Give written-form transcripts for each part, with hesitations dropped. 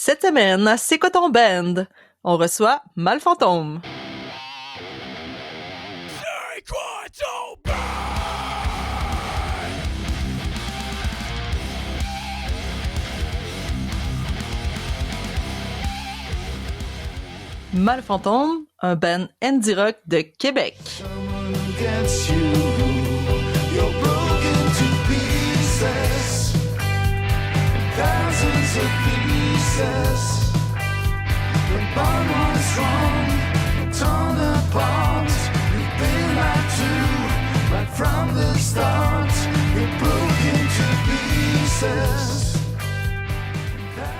Cette semaine, à C'est quoi ton band? On reçoit Malfantôme. C'est quoi ton band? Malfantôme, un band indie rock de Québec. Someone gets you, you're broken to pieces, thousands of pieces. The bond was wrong, torn apart. You've been lied to, right from the start. You're broken to pieces.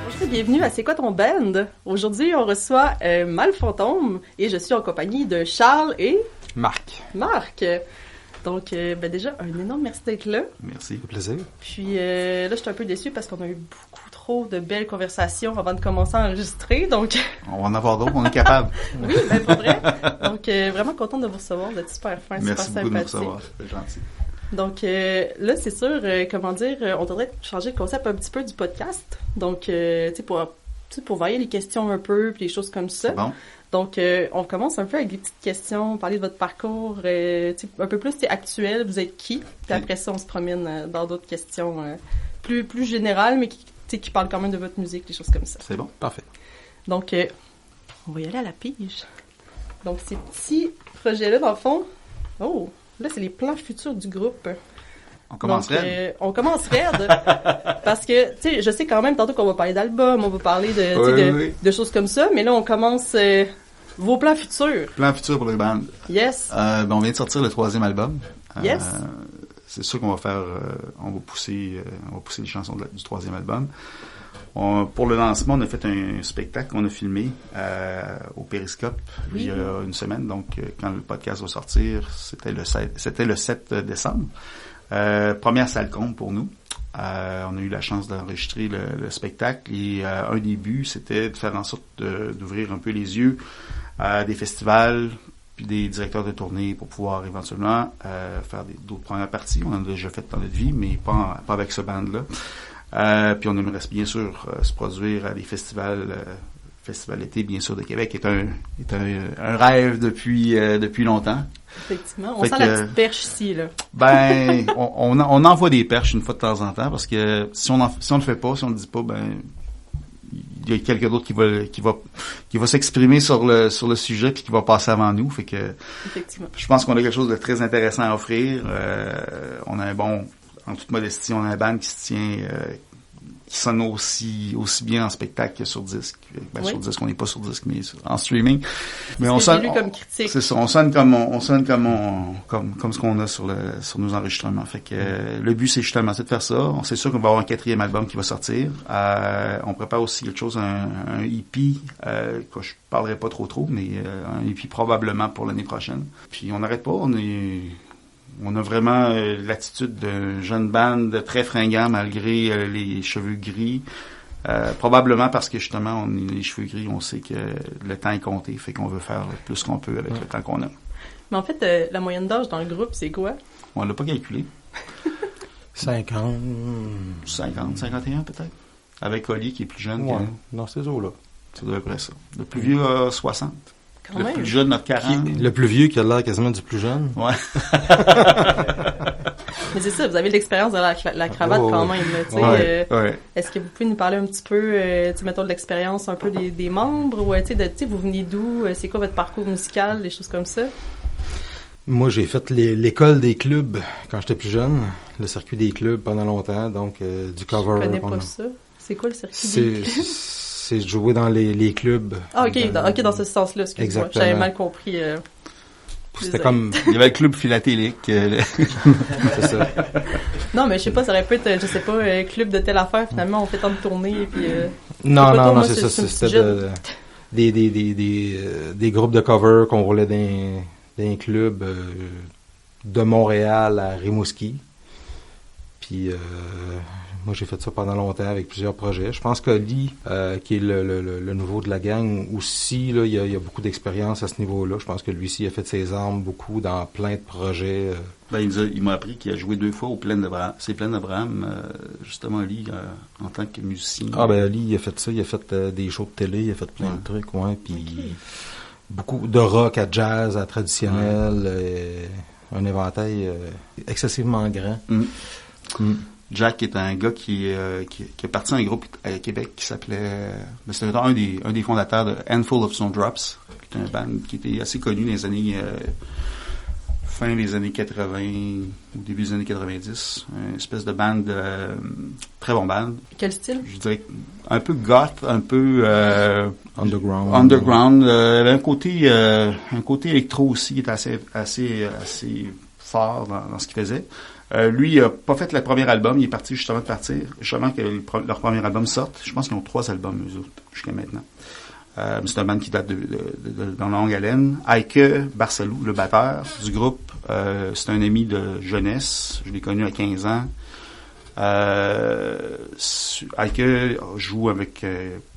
Bonjour et bienvenue à C'est quoi ton band? Aujourd'hui, on reçoit Malfantôme et je suis en compagnie de Charles et Marc. Marc. Donc, déjà, un énorme merci d'être là. Merci, au plaisir. Puis là, je suis un peu déçue parce qu'on a eu beaucoup trop de belles conversations avant de commencer à enregistrer, donc... On va en avoir d'autres, on est capable. Oui, ben pas vrai. Donc, vraiment contente de vous recevoir, vous êtes super fin, Merci super beaucoup de nous sympathique. recevoir, c'était gentil. Donc là, c'est sûr, on devrait changer le concept un petit peu du podcast. Donc, tu sais, pour varier les questions un peu, puis les choses comme ça. C'est bon. Donc, on commence un peu avec des petites questions, parler de votre parcours, tu sais, un peu plus actuel, vous êtes qui? Puis après ça, on se promène dans d'autres questions plus générales, mais qui parlent quand même de votre musique, des choses comme ça. C'est bon, parfait. Donc, on va y aller à la pige. Donc, ces petits projets-là, dans le fond... Oh! Là, c'est les plans futurs du groupe. On commencerait. On commence raide. Parce que, tu sais, je sais quand même tantôt qu'on va parler d'albums, on va parler de choses comme ça, mais là, on commence vos plans futurs. Plan futur pour les bandes. Yes. On vient de sortir le 3e album. Yes. C'est sûr qu'on va faire, on va pousser les chansons du 3e album. Pour le lancement, on a fait un spectacle qu'on a filmé au Périscope il y a une semaine. Donc, quand le podcast va sortir, c'était le 7 décembre. Première salle comble pour nous. On a eu la chance d'enregistrer le spectacle et un des buts, c'était de faire en sorte d'ouvrir un peu les yeux à des festivals puis des directeurs de tournée pour pouvoir éventuellement faire d'autres premières parties. On en a déjà fait dans notre vie, mais pas avec ce band-là. Puis on aimerait bien sûr se produire à des festivals, Festival été bien sûr de Québec est un rêve depuis longtemps. Effectivement, on sent la petite perche ici là. Ben on envoie des perches une fois de temps en temps parce que si on le fait pas, si on le dit pas, ben il y a quelqu'un d'autre qui va s'exprimer sur le sujet puis qui va passer avant nous, fait que Effectivement. je pense qu'on a quelque chose de très intéressant à offrir. On a en toute modestie, on a un band qui se tient, qui sonne aussi bien en spectacle que sur disque. Ben, sur disque, on n'est pas sur disque, mais en streaming. Mais on sonne, comme critique. C'est ça, on sonne comme ce qu'on a sur nos enregistrements. Fait que le but, c'est justement de faire ça. On sait sûr qu'on va avoir un 4e album qui va sortir. On prépare aussi quelque chose, un EP, que je parlerai pas trop, mais un EP probablement pour l'année prochaine. Puis on n'arrête pas, on a vraiment l'attitude d'un jeune band très fringant malgré les cheveux gris. Probablement parce que justement, on a les cheveux gris, on sait que le temps est compté, fait qu'on veut faire plus qu'on peut avec le temps qu'on a. Mais en fait, la moyenne d'âge dans le groupe, c'est quoi? On l'a pas calculé. 50, 51 peut-être. Avec Oli qui est plus jeune. ouais, dans ces eaux-là. Ça doit être près ça. Le plus vieux a 60. Quand le même. plus jeune a 40. Le plus vieux qui a l'air quasiment du plus jeune. Ouais. Mais c'est ça, vous avez de l'expérience de la cravate quand même. Tu sais, Ouais. Est-ce que vous pouvez nous parler un petit peu, tu sais, mettons de l'expérience un peu des membres ou tu sais, vous venez d'où, c'est quoi votre parcours musical, des choses comme ça? Moi, j'ai fait l'école des clubs quand j'étais plus jeune, le circuit des clubs pendant longtemps, donc du cover. Je connais pas ça. C'est quoi le circuit des clubs? C'est de jouer dans les clubs. Ah, ok, dans ce sens-là, excuse-moi. Exactement. J'avais mal compris. C'était comme... Il y avait le club philatélique. C'est ça. Non, mais je sais pas, ça aurait pu être, je sais pas, club de telle affaire, finalement, on fait tant de tournées, puis... Non, moi, c'est ça. C'était des groupes de cover qu'on roulait dans un club de Montréal à Rimouski. Puis Moi, j'ai fait ça pendant longtemps avec plusieurs projets. Je pense que Lee, qui est le nouveau de la gang, aussi, là, il y a beaucoup d'expérience à ce niveau-là. Je pense que lui aussi a fait ses armes beaucoup dans plein de projets. Il m'a appris qu'il a joué 2 fois aux Plaines d'Abraham. C'est Plaines d'Abraham, justement, Lee, en tant que musicien. Lee, il a fait ça. Il a fait des shows de télé, il a fait plein de trucs, ouais. Puis beaucoup de rock à jazz, à traditionnel, un éventail excessivement grand. Jack est un gars qui est parti d'un groupe à Québec qui s'appelait... c'était un des fondateurs de Handful of Snowdrops, qui est un band qui était assez connu dans les années... fin des années 80 ou début des années 90. Une espèce de band, très bon band. Quel style? Je dirais un peu goth, un peu... Underground. Il y avait un côté électro aussi qui était assez fort dans ce qu'il faisait. Lui, il a pas fait le premier album, il est parti justement que leur premier album sorte. Je pense qu'ils ont 3 albums, eux autres, jusqu'à maintenant. C'est un band qui date de longue haleine. Heike Barcelou, le batteur du groupe, c'est un ami de jeunesse. Je l'ai connu à 15 ans. Heike joue avec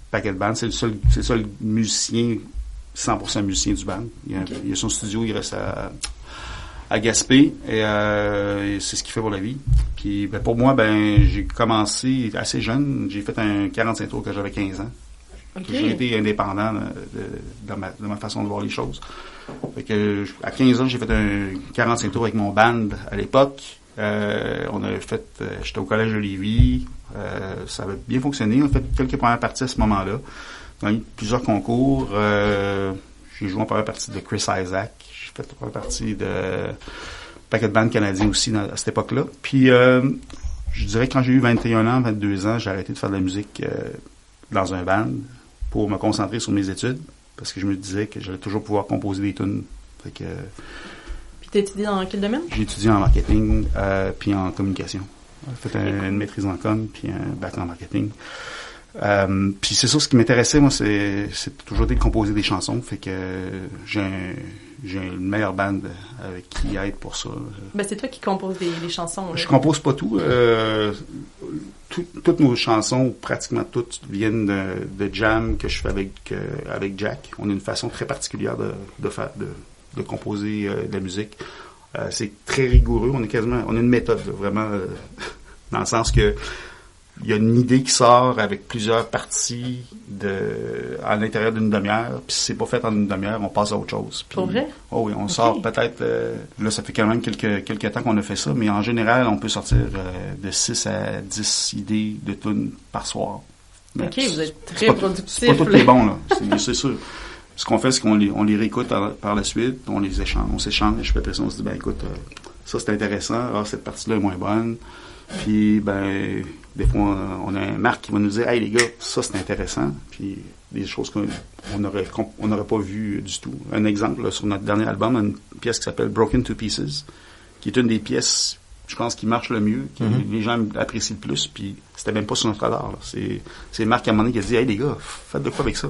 Paquet Band. C'est le seul musicien, 100% musicien du band. Il a son studio, il reste à Gaspé, et c'est ce qu'il fait pour la vie. Puis pour moi, j'ai commencé assez jeune. J'ai fait un 45 tours quand j'avais 15 ans. Okay. J'ai été indépendant de ma façon de voir les choses. Fait que, à 15 ans, j'ai fait un 45 tours avec mon band à l'époque. On avait fait, j'étais au collège de Lévis. Ça avait bien fonctionné. On a fait quelques premières parties à ce moment-là. On a eu plusieurs concours. J'ai joué en première partie de Chris Isaac. J'ai fait la première partie de paquet de bandes canadiens aussi à cette époque-là. Puis, je dirais que quand j'ai eu 21 ans, 22 ans, j'ai arrêté de faire de la musique dans un band pour me concentrer sur mes études, parce que je me disais que j'allais toujours pouvoir composer des tunes. Fait que... Puis t'as étudié dans quel domaine? J'ai étudié en marketing, puis en communication. J'ai fait une maîtrise en com, puis un bac en marketing. Puis c'est ça, ce qui m'intéressait, moi, c'est toujours de composer des chansons. Fait que j'ai une meilleure band avec qui aide pour ça. C'est toi qui composes les chansons. Je compose pas tout. Toutes nos chansons, pratiquement toutes, viennent de jam que je fais avec Jack. On a une façon très particulière de composer de la musique. C'est très rigoureux. On a une méthode, vraiment, dans le sens que il y a une idée qui sort avec plusieurs parties à l'intérieur d'une demi-heure, puis si c'est pas fait en une demi-heure, on passe à autre chose. Puis, pour vrai? Oh oui, on sort peut-être, là ça fait quand même quelques temps qu'on a fait ça, mais en général, on peut sortir de 6 à 10 idées de tunes par soir. Mais vous êtes très productif. C'est pas tout qui est bon, là, c'est sûr. Ce qu'on fait, c'est qu'on les réécoute par la suite, on s'échange, puis après ça, on se dit, écoute, ça c'est intéressant, cette partie-là est moins bonne. Puis, des fois, on a un Marc qui va nous dire « Hey, les gars, ça, c'est intéressant. » Puis, des choses qu'on n'aurait pas vues du tout. Un exemple, là, sur notre dernier album, une pièce qui s'appelle « Broken to Pieces », qui est une des pièces, je pense, qui marche le mieux, que les gens apprécient le plus, puis c'était même pas sur notre radar. Là. C'est Marc, à un moment donné, qui a dit « Hey, les gars, faites de quoi avec ça? »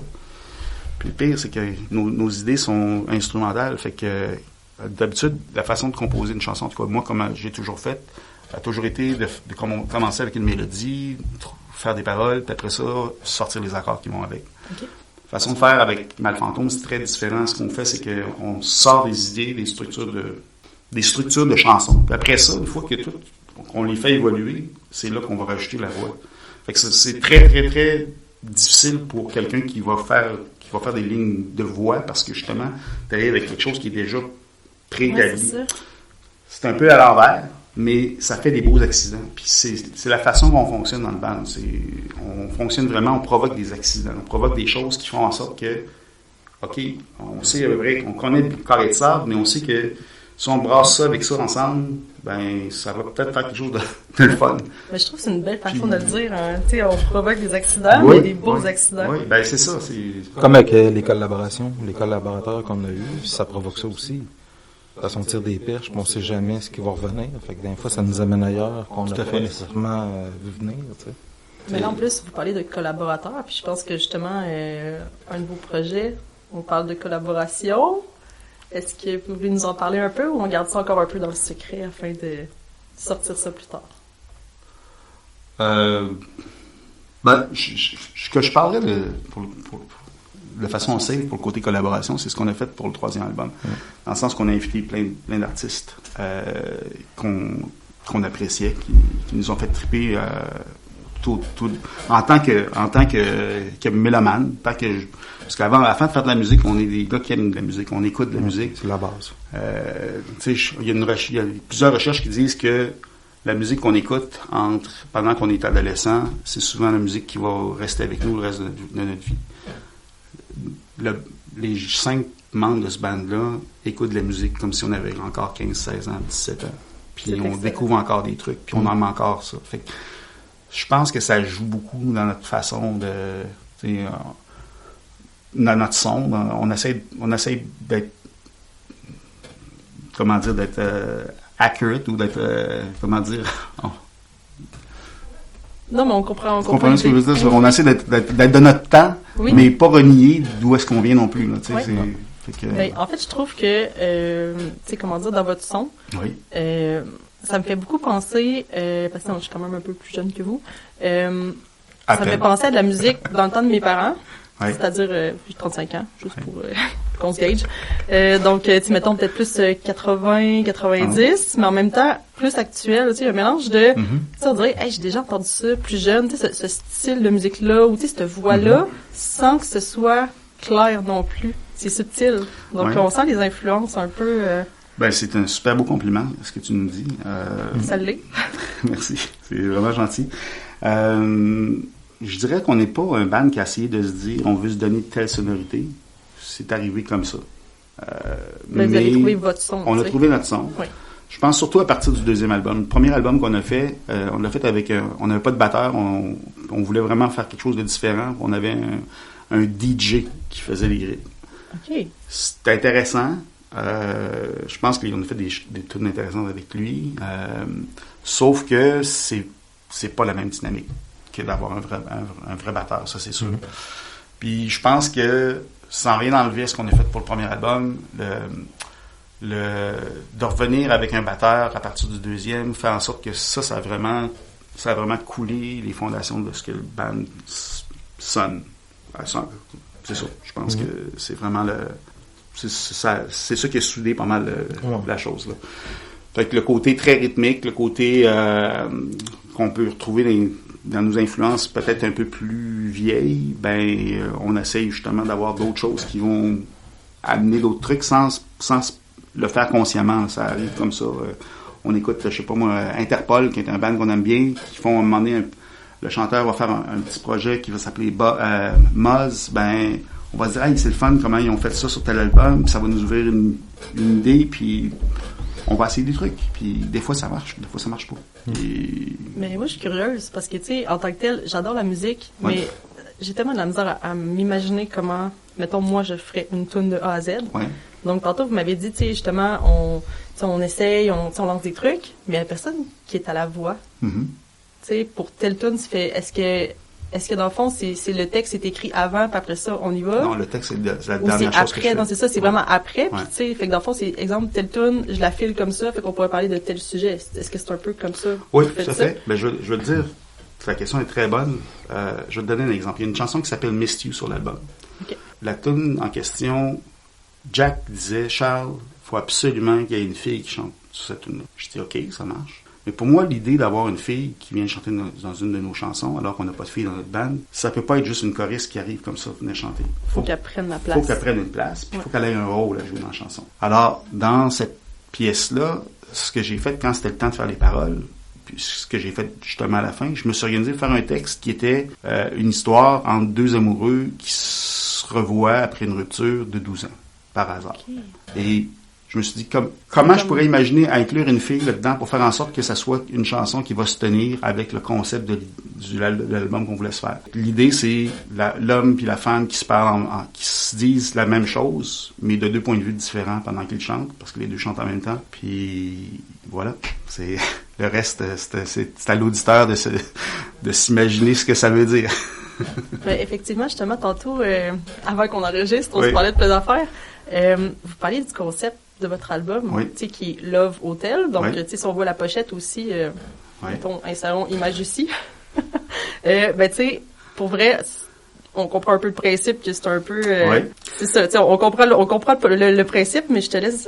Puis le pire, c'est que nos idées sont instrumentales, fait que, d'habitude, la façon de composer une chanson, en tout cas, moi, comme j'ai toujours fait, a toujours été de commencer avec une mélodie, faire des paroles, puis après ça, sortir les accords qui vont avec. Okay. Façon de faire avec Malfantôme, c'est très différent. Ce qu'on fait, c'est qu'on sort des idées, des structures de chansons. Puis après ça, une fois qu'on les fait évoluer, c'est là qu'on va rajouter la voix. Fait que c'est très, très, très difficile pour quelqu'un qui va faire des lignes de voix, parce que justement, t'arrives avec quelque chose qui est déjà préétabli. C'est un peu à l'envers. Mais ça fait des beaux accidents. Puis c'est la façon dont on fonctionne dans le band. On fonctionne vraiment, on provoque des accidents. On provoque des choses qui font en sorte que, OK, on sait à peu près, on connaît le carré de sable, mais on sait que si on brasse ça avec ça ensemble, ça va peut-être faire quelque chose de fun. Mais je trouve que c'est une belle façon de le dire. Hein. Tu sais, on provoque des accidents, mais des beaux accidents. Oui, c'est ça. Comme avec les collaborations, les collaborateurs qu'on a eus, ça provoque ça aussi. Parce qu'on tire des perches, mais on ne sait jamais ce qui va revenir. Fait que des fois, ça nous amène ailleurs qu'on n'a pas nécessairement vu venir. Tu sais. Mais là, en plus, vous parlez de collaborateurs, puis je pense que justement, un de vos projets, on parle de collaboration. Est-ce que vous voulez nous en parler un peu, ou on garde ça encore un peu dans le secret afin de sortir ça plus tard? Que je parlerais de façon safe pour le côté collaboration, c'est ce qu'on a fait pour le 3e album. Dans le sens qu'on a invité plein d'artistes qu'on appréciait, qui nous ont fait triper tout, en tant que mélomane, parce qu'avant de faire de la musique, on est des gars qui aiment de la musique, on écoute de la musique. C'est la base. Il y a plusieurs recherches qui disent que la musique qu'on écoute pendant qu'on est adolescent, c'est souvent la musique qui va rester avec nous le reste de notre vie. Les 5 membres de ce band-là écoutent de la musique comme si on avait encore 15, 16 ans, 17 ans. Puis on découvre encore des trucs, puis on aime encore ça. Fait que je pense que ça joue beaucoup dans notre façon dans notre son. On essaie d'être, d'être accurate ou d'être, Non, mais on comprend. Vous comprenez ce que je veux dire? On essaie d'être de notre temps, mais pas renier d'où est-ce qu'on vient non plus. Là, en fait, je trouve que, dans votre son, ça me fait beaucoup penser, parce que je suis quand même un peu plus jeune que vous, ça me fait penser à de la musique dans le temps de mes parents. C'est-à-dire, j'ai 35 ans, juste pour qu'on se gage. Donc, mettons peut-être plus 80, 90, mais en même temps, plus actuel, un mélange de, on dirait, j'ai déjà entendu ça plus jeune, ce style de musique-là, ou cette voix-là, sans que ce soit clair non plus. C'est subtil. Donc, on sent les influences un peu... c'est un super beau compliment, ce que tu nous dis. Ça l'est. Merci, c'est vraiment gentil. Je dirais qu'on n'est pas un band qui a essayé de se dire on veut se donner telle sonorité. C'est arrivé comme ça. Mais vous avez trouvé votre son. On a trouvé notre son. Oui. Je pense surtout à partir du 2e album. Le premier album qu'on a fait, on l'a fait avec... on n'avait pas de batteur. On voulait vraiment faire quelque chose de différent. On avait un DJ qui faisait les grilles. OK. C'était intéressant. Je pense qu'on a fait des tunes intéressantes avec lui. Sauf que c'est pas la même dynamique que d'avoir un vrai batteur, ça c'est sûr. Puis je pense que, sans rien enlever à ce qu'on a fait pour le premier album, de revenir avec un batteur à partir du 2e, faire en sorte que ça a vraiment coulé les fondations de ce que le band sonne. C'est ça. Je pense que c'est vraiment c'est ça qui a soudé pas mal la chose, là. Fait que le côté très rythmique, le côté qu'on peut retrouver dans nos influences peut-être un peu plus vieilles, on essaye justement d'avoir d'autres choses qui vont amener d'autres trucs sans le faire consciemment. Ça arrive comme ça. On écoute, je sais pas moi, Interpol, qui est un band qu'on aime bien, qui font à un moment donné, le chanteur va faire un petit projet qui va s'appeler Moz, on va se dire, c'est le fun, comment ils ont fait ça sur tel album, puis ça va nous ouvrir une idée, puis on va essayer des trucs, puis des fois ça marche, des fois ça marche pas. Mais moi je suis curieuse, parce que en tant que tel, j'adore la musique, mais j'ai tellement de la misère à m'imaginer comment, mettons, moi je ferais une tune de A à Z. Donc tantôt vous m'avez dit, justement, on essaye, on lance des trucs, mais il y a personne qui est à la voix. Pour telle tune, est-ce que dans le fond, c'est le texte est écrit avant, puis après ça, on y va? Non, le texte, c'est la ou dernière c'est chose après, que je fais. non, c'est ça, c'est vraiment après, puis fait que dans le fond, c'est, exemple, telle tune, je la file comme ça, fait qu'on pourrait parler de tel sujet. Est-ce que c'est un peu comme ça? Oui, tout à fait. Je veux te dire, ta question est très bonne. Je vais te donner un exemple. Il y a une chanson qui s'appelle Missed You sur l'album. Okay. La tune en question, Jack disait, Charles, il faut absolument qu'il y ait une fille qui chante sur cette tune-là. Je dis, OK, ça marche. Mais pour moi, l'idée d'avoir une fille qui vient chanter dans une de nos chansons, alors qu'on n'a pas de fille dans notre band, ça peut pas être juste une choriste qui arrive comme ça, venir chanter. Faut qu'elle prenne la place. Faut qu'elle prenne une place, puis faut qu'elle ait un rôle à jouer dans la chanson. Alors, dans cette pièce-là, ce que j'ai fait quand c'était le temps de faire les paroles, puis ce que j'ai fait justement à la fin, je me suis organisé de faire un texte qui était une histoire entre deux amoureux qui se revoient après une rupture de 12 ans, par hasard. Okay. Et je me suis dit, comment je pourrais imaginer inclure une fille là-dedans pour faire en sorte que ça soit une chanson qui va se tenir avec le concept de l'album qu'on voulait se faire. L'idée, c'est l'homme puis la femme qui se parlent, qui se disent la même chose, mais de deux points de vue différents pendant qu'ils chantent, parce que les deux chantent en même temps. Puis voilà, c'est le reste, c'est à l'auditeur de s'imaginer ce que ça veut dire. Effectivement, justement, tantôt, avant qu'on enregistre, on se parlait de plein d'affaires. Vous parliez du concept de votre album, qui est Love Hotel. Donc, si on voit la pochette aussi, mettons, insérons image ici. Ben, tu sais, pour vrai, on comprend un peu le principe que c'est un peu... Ouais. C'est ça, tu sais, on comprend le principe, mais je te laisse...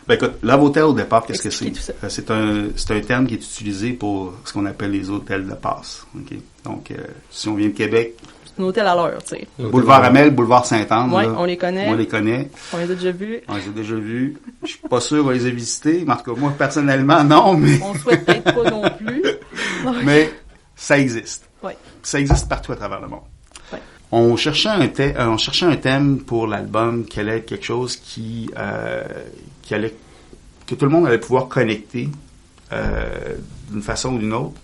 Ben écoute, Love Hotel au départ, qu'est-ce que expliquer c'est? tout ça. C'est un terme qui est utilisé pour ce qu'on appelle les hôtels de passe. OK? Donc, si on vient de Québec, C'est un hôtel à l'heure, tu sais. boulevard Amel, boulevard Sainte-Anne, Ouais, là, on les connaît. on les connaît. On les a déjà vus. On les a déjà vus. Je suis pas sûr qu'on les a visités. Mais en tout cas, moi, personnellement, non, mais, On souhaite peut-être pas non plus. mais ça existe. Ouais. Ça existe partout à travers le monde. Ouais. On cherchait un thème pour l'album qui allait être quelque chose qui allait, que tout le monde allait pouvoir connecter d'une façon ou d'une autre.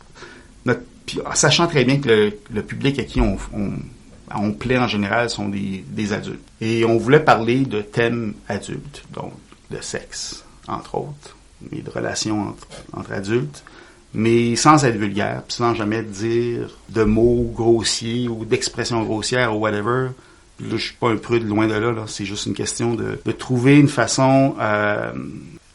Puis, sachant très bien que le public à qui on plaît en général sont des adultes. Et on voulait parler de thèmes adultes, donc de sexe, entre autres, et de relations entre adultes, mais sans être vulgaire, puis sans jamais dire de mots grossiers ou d'expressions grossières ou whatever. Là, je suis pas un prude, loin de là. C'est juste une question de trouver une façon...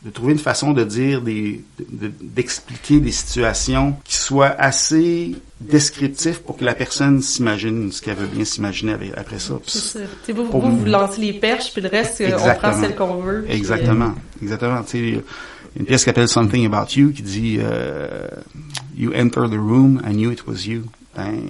de dire d'expliquer des situations qui soient assez descriptives pour que la personne s'imagine ce qu'elle veut bien s'imaginer après ça. C'est ça. Tu sais, vous lancez les perches, puis le reste, on prend celle qu'on veut. Puis, Exactement. Tu sais, une pièce qui s'appelle Something About You qui dit You enter the room, I knew it was you. Ben,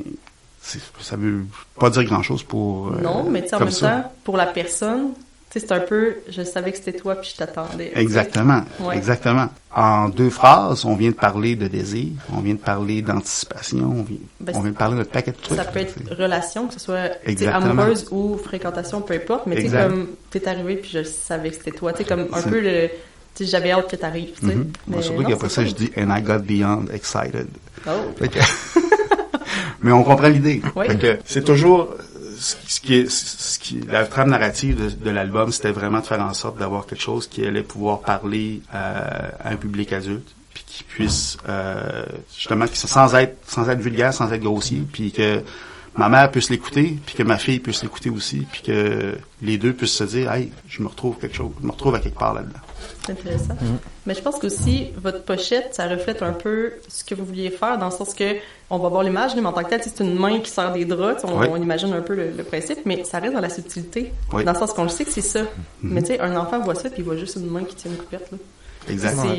ça veut pas dire grand-chose pour... non, mais tu sais, en comme même ça. temps, pour la personne... Tu sais, c'est un peu, je savais que c'était toi, puis je t'attendais. Exactement, Ouais. exactement. En 2 phrases, on vient de parler de désir, on vient de parler d'anticipation, Ben, on vient de parler de paquet de trucs. Ça peut être relation, que ce soit tu sais, Exactement. amoureuse ou fréquentation, peu importe, mais tu sais, Exact. comme t'es arrivé, puis je savais que c'était toi. Tu sais, comme un C'est- peu le... Tu sais, j'avais hâte que t'arrives, tu sais. Mhm. Mais Moi, surtout non, qu'après c'est ça, cool. je dis « And I got beyond excited Oh. ». Fait que- Mais on comprend l'idée. Oui. Fait que c'est toujours... la trame narrative de l'album, c'était vraiment de faire en sorte d'avoir quelque chose qui allait pouvoir parler à un public adulte, puis qui puisse justement, sans être vulgaire, sans être grossier, puis que ma mère puisse l'écouter, puis que ma fille puisse l'écouter aussi, puis que les deux puissent se dire, hey, je me retrouve à quelque part là-dedans. C'est intéressant. Mais je pense qu'aussi, votre pochette, ça reflète un peu ce que vous vouliez faire, dans le sens que, on va voir l'image, mais en tant que tel, c'est une main qui sert des draps, Oui. on imagine un peu le principe, mais ça reste dans la subtilité. Oui. Dans le sens qu'on le sait que c'est ça. Mais tu sais, un enfant voit ça, puis il voit juste une main qui tient une couperte, là. Exactement.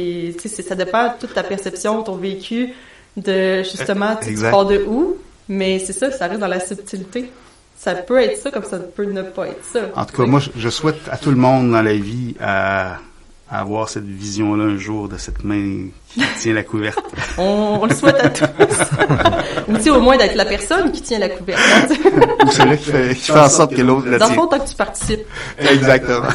Ça dépend de toute ta perception, ton vécu, de justement, tu Exact. pars de où, mais c'est ça, ça reste dans la subtilité. Ça peut être ça, comme ça peut ne pas être ça. En tout cas, moi, je souhaite à tout le monde dans la vie à avoir cette vision-là un jour de cette main qui tient la couverte. On le souhaite à tous. Ou tu sais, au moins d'être la personne qui tient la couverture. Ou celui qui fait en sorte que l'autre la Dans le tient. fond, tant que tu participes. Exactement.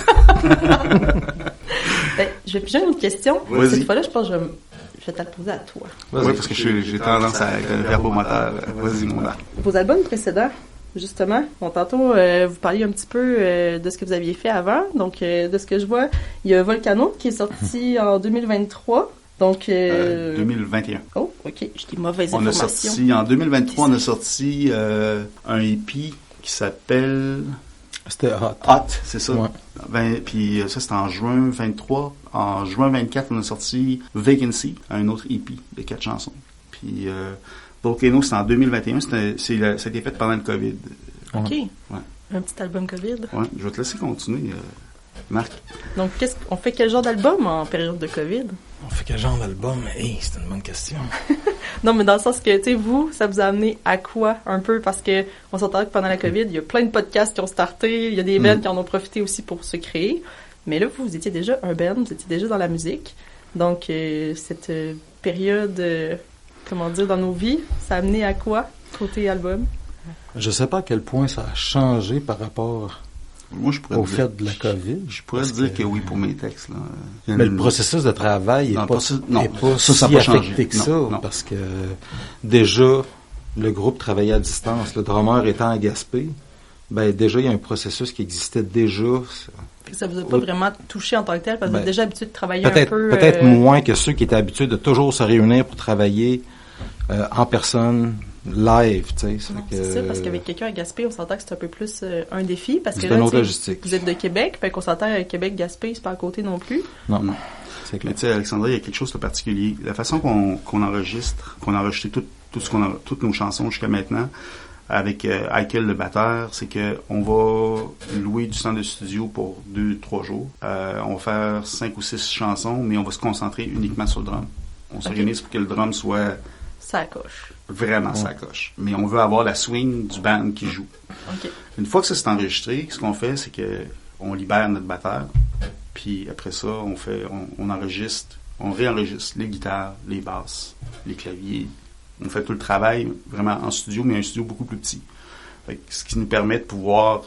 Ben, je vais piger une autre question. Vas-y. Cette fois-là, je pense que je vais te la poser à toi. Oui, parce que j'ai tendance à être un verbomoteur. Vas-y, mon gars. Vos albums précédents, justement, tantôt, vous parliez un petit peu de ce que vous aviez fait avant. Donc, de ce que je vois, il y a Volcano qui est sorti en 2023. Donc, 2021. Oh, ok, j'ai des mauvaises On a informations. sorti, en 2023, on a sorti un EP qui s'appelle C'était hot. Hot, c'est ça. Ouais. Puis ça, c'était en juin 23. En juin 24, on a sorti Vacancy, un autre EP de 4 chansons. Puis Volcano, c'était en 2021. Ça a été fait pendant le COVID. Ok. Ouais. Un petit album COVID. Ouais, je vais te laisser continuer, Marc. Donc, on fait quel genre d'album en période de COVID? On fait quel genre d'album? Hey, c'est une bonne question. Non, mais dans le sens que, tu sais, vous, ça vous a amené à quoi un peu? Parce que on s'entend que pendant la COVID, il y a plein de podcasts qui ont starté, il y a des bands qui en ont profité aussi pour se créer. Mais là, vous étiez déjà un band, vous étiez déjà dans la musique. Donc, cette période, comment dire, dans nos vies, ça a amené à quoi, côté album? Je sais pas à quel point ça a changé par rapport Moi, je pourrais au te fait dire- de la COVID. Je pourrais te dire que oui pour mes textes. Là. Mais le processus de travail Non, n'est pas pas, ça- non, est pas ça, ça a si pas changé. affecté que Non, ça, non. parce que déjà, le groupe travaillait à distance. Le drummer étant à Gaspé, ben déjà, il y a un processus qui existait déjà. Fait que ça vous a pas vraiment touché en tant que tel, parce que vous êtes Ben, déjà habitué de travailler un Peut-être peu... peut-être moins que ceux qui étaient habitués de toujours se réunir pour travailler en personne, live, tu sais. Non, c'est ça, parce qu'avec quelqu'un à Gaspé, on s'entend que c'est un peu plus un défi, parce que C'est là, une autre tu sais, logistique. vous êtes de Québec, fait qu'on s'entend Québec-Gaspé, c'est pas à côté non plus. Non, Non. c'est Mais clair. tu sais, Alexandra, il y a quelque chose de particulier. La façon qu'on enregistre, qu'on a enregistré toutes nos chansons jusqu'à maintenant, avec Eichel le batteur, c'est que on va louer du temps de studio pour 2-3 jours. On va faire 5 ou 6 chansons, mais on va se concentrer uniquement sur le drum. On s'organise pour que le drum soit Ça coche. vraiment sa coche. Mais on veut avoir la swing du band qui joue. OK. Une fois que ça c'est enregistré, ce qu'on fait, c'est que on libère notre batteur, puis après ça, on enregistre, on réenregistre les guitares, les basses, les claviers. On fait tout le travail vraiment en studio, mais un studio beaucoup plus petit. Fait que ce qui nous permet de pouvoir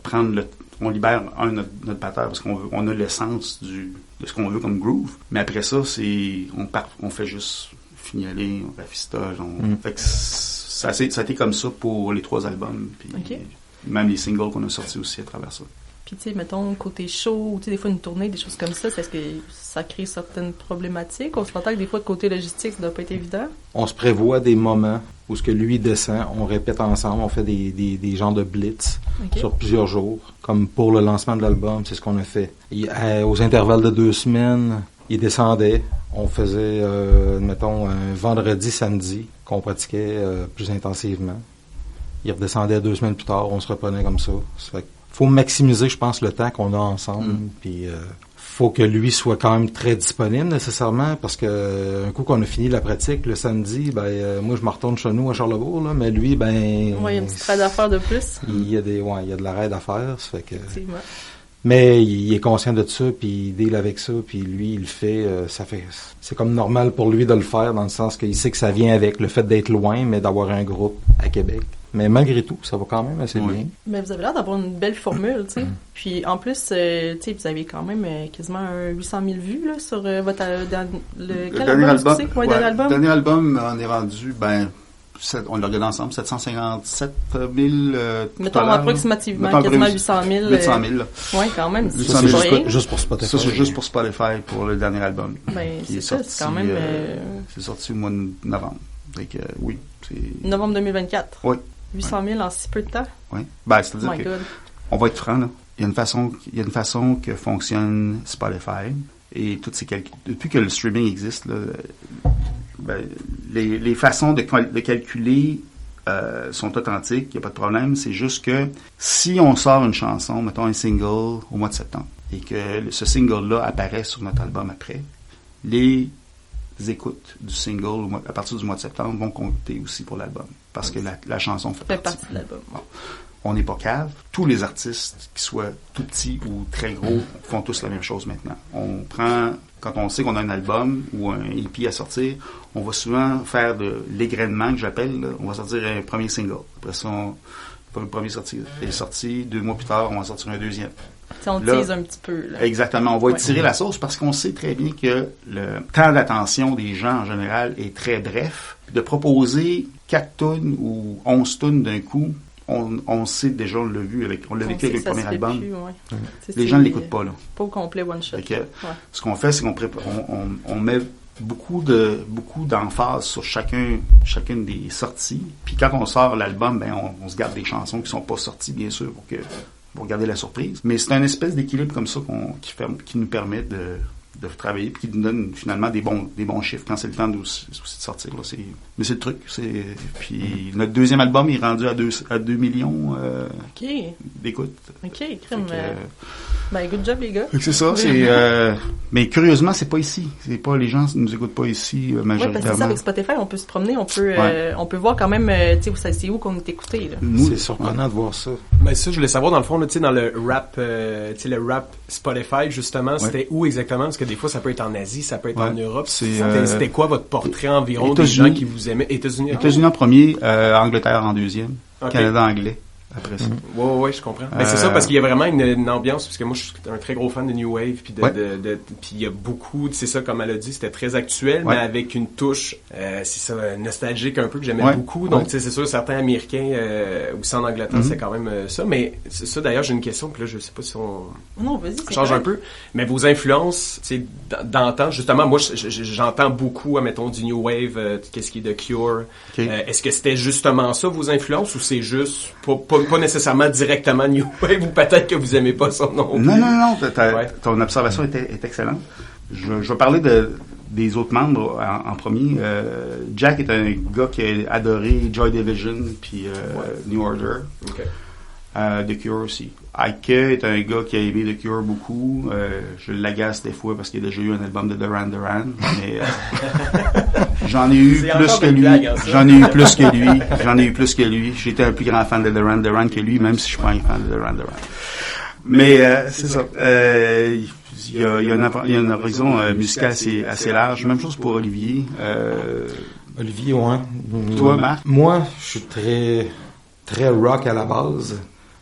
prendre on libère notre batteur parce qu'on a l'essence de ce qu'on veut comme groove. Mais après ça, on fait juste fignoler, on rafistole. Fait que ça a été comme ça pour les 3 albums. Puis même les singles qu'on a sortis aussi à travers ça. Puis, tu sais, mettons, côté show, ou tu sais, des fois une tournée, des choses comme ça, est-ce que ça crée certaines problématiques? On se entend que des fois, côté logistique, ça doit pas être évident. On se prévoit des moments où ce que lui descend, on répète ensemble, on fait des genres de blitz sur plusieurs jours. Comme pour le lancement de l'album, c'est ce qu'on a fait. Aux intervalles de 2 semaines, il descendait. On faisait, mettons, un vendredi, samedi, qu'on pratiquait plus intensivement. Il redescendait 2 semaines plus tard, on se reprenait comme ça. Ça fait que faut maximiser, je pense, le temps qu'on a ensemble. Puis faut que lui soit quand même très disponible nécessairement, parce que un coup qu'on a fini la pratique le samedi, moi je me retourne chez nous à Charlebourg, là, mais lui, il y a une petite raid à faire de plus. Il y a de la raid à faire, ça fait que. Mais il est conscient de ça, puis il deal avec ça, puis lui, il le fait. C'est comme normal pour lui de le faire, dans le sens qu'il sait que ça vient avec le fait d'être loin, mais d'avoir un groupe à Québec. Mais malgré tout, ça va quand même assez bien. Mais vous avez l'air d'avoir une belle formule, tu sais. Puis en plus, tu sais, vous avez quand même quasiment 800 000 vues là, sur votre dernier album. Le dernier album, on est rendu, on l'a regardé ensemble, 757 000. Mettons approximativement, quasiment 800 000. 800 000. Oui, quand même. C'est juste pour Spotify. Ça, c'est juste pour Spotify pour le dernier album. C'est ça, c'est quand même. C'est sorti au mois de novembre. Donc, oui. Novembre 2024. Oui. 800 000 en si peu de temps? Oui. C'est-à-dire on va être franc, là. Il y a une façon que fonctionne Spotify et toutes ces calculs. Depuis que le streaming existe, là, les façons de calculer sont authentiques, il n'y a pas de problème. C'est juste que si on sort une chanson, mettons un single au mois de septembre, et que ce single-là apparaît sur notre album après, les écoutes du single à partir du mois de septembre vont compter aussi pour l'album, parce que la chanson fait partie de l'album. Bon. On n'est pas cave. Tous les artistes, qu'ils soient tout petits ou très gros, font tous la même chose maintenant. Quand on sait qu'on a un album ou un EP à sortir, on va souvent faire de l'égrainement, que j'appelle, là. On va sortir un premier single. Après ça, le premier est sorti. 2 mois plus tard, on va sortir un deuxième. On tease un petit peu. Là. Exactement. On va étirer la sauce parce qu'on sait très bien que le temps d'attention des gens, en général, est très bref. De proposer 4 tunes ou 11 tunes d'un coup, on sait déjà, on l'a vu avec le premier album. Les gens ne l'écoutent pas, là. Pas au complet one shot. Ce qu'on fait, c'est qu'on met beaucoup d'emphase sur chacune des sorties. Puis quand on sort l'album, on se garde des chansons qui sont pas sorties, bien sûr, pour garder la surprise. Mais c'est un espèce d'équilibre comme ça qui nous permet de travailler, puis qui nous donne finalement des bons chiffres quand c'est le temps aussi de sortir. Là. Mais c'est le truc. Puis notre deuxième album est rendu à 2 millions d'écoutes. OK, crème. Good job, les gars. C'est ça. Mais curieusement, c'est pas ici. Les gens ne nous écoutent pas ici majoritairement. Oui, parce que ça, avec Spotify, on peut se promener, on peut voir quand même, c'est où qu'on est écouté. Là. C'est surprenant de voir ça. Ça, je voulais savoir, dans le fond, dans le rap, le rap Spotify, justement, c'était où exactement? Parce que des fois, ça peut être en Asie, ça peut être en Europe. C'était quoi votre portrait environ des gens qui vous aimaient? États-Unis en premier, Angleterre en deuxième, Canada anglais. Après ça. Ouais, je comprends. Mais c'est ça, parce qu'il y a vraiment une ambiance, parce que moi, je suis un très gros fan de New Wave, puis puis il y a beaucoup, c'est ça, comme elle a dit, c'était très actuel, mais avec une touche, c'est ça, nostalgique un peu, que j'aimais beaucoup. Donc, c'est sûr, certains Américains, aussi en Angleterre, c'est quand même ça. Mais c'est ça, d'ailleurs, j'ai une question, puis là, je sais pas si on change un peu. Mais vos influences, d'antan, justement, moi, j'entends beaucoup, mettons, du New Wave, qu'est-ce qui est de Cure. Est-ce que c'était justement ça, vos influences, ou c'est juste pas nécessairement directement New Wave, ou peut-être que vous aimez pas son nom. Non. Ton observation est excellente. Je vais parler des autres membres en premier. Jack est un gars qui a adoré Joy Division puis New Order. Okay. The Cure aussi. Ike est un gars qui a aimé The Cure beaucoup. Je l'agace des fois parce qu'il a déjà eu un album de Duran Duran. Mais j'en ai eu plus que lui. J'en ai eu plus que lui. J'étais un plus grand fan de Duran Duran que lui, même si je suis pas un fan de Duran Duran. Mais c'est ça. Il y a une horizon musicale assez large. Même chose pour Olivier. Olivier, ouais. Toi, Marc? Moi, je suis très rock à la base.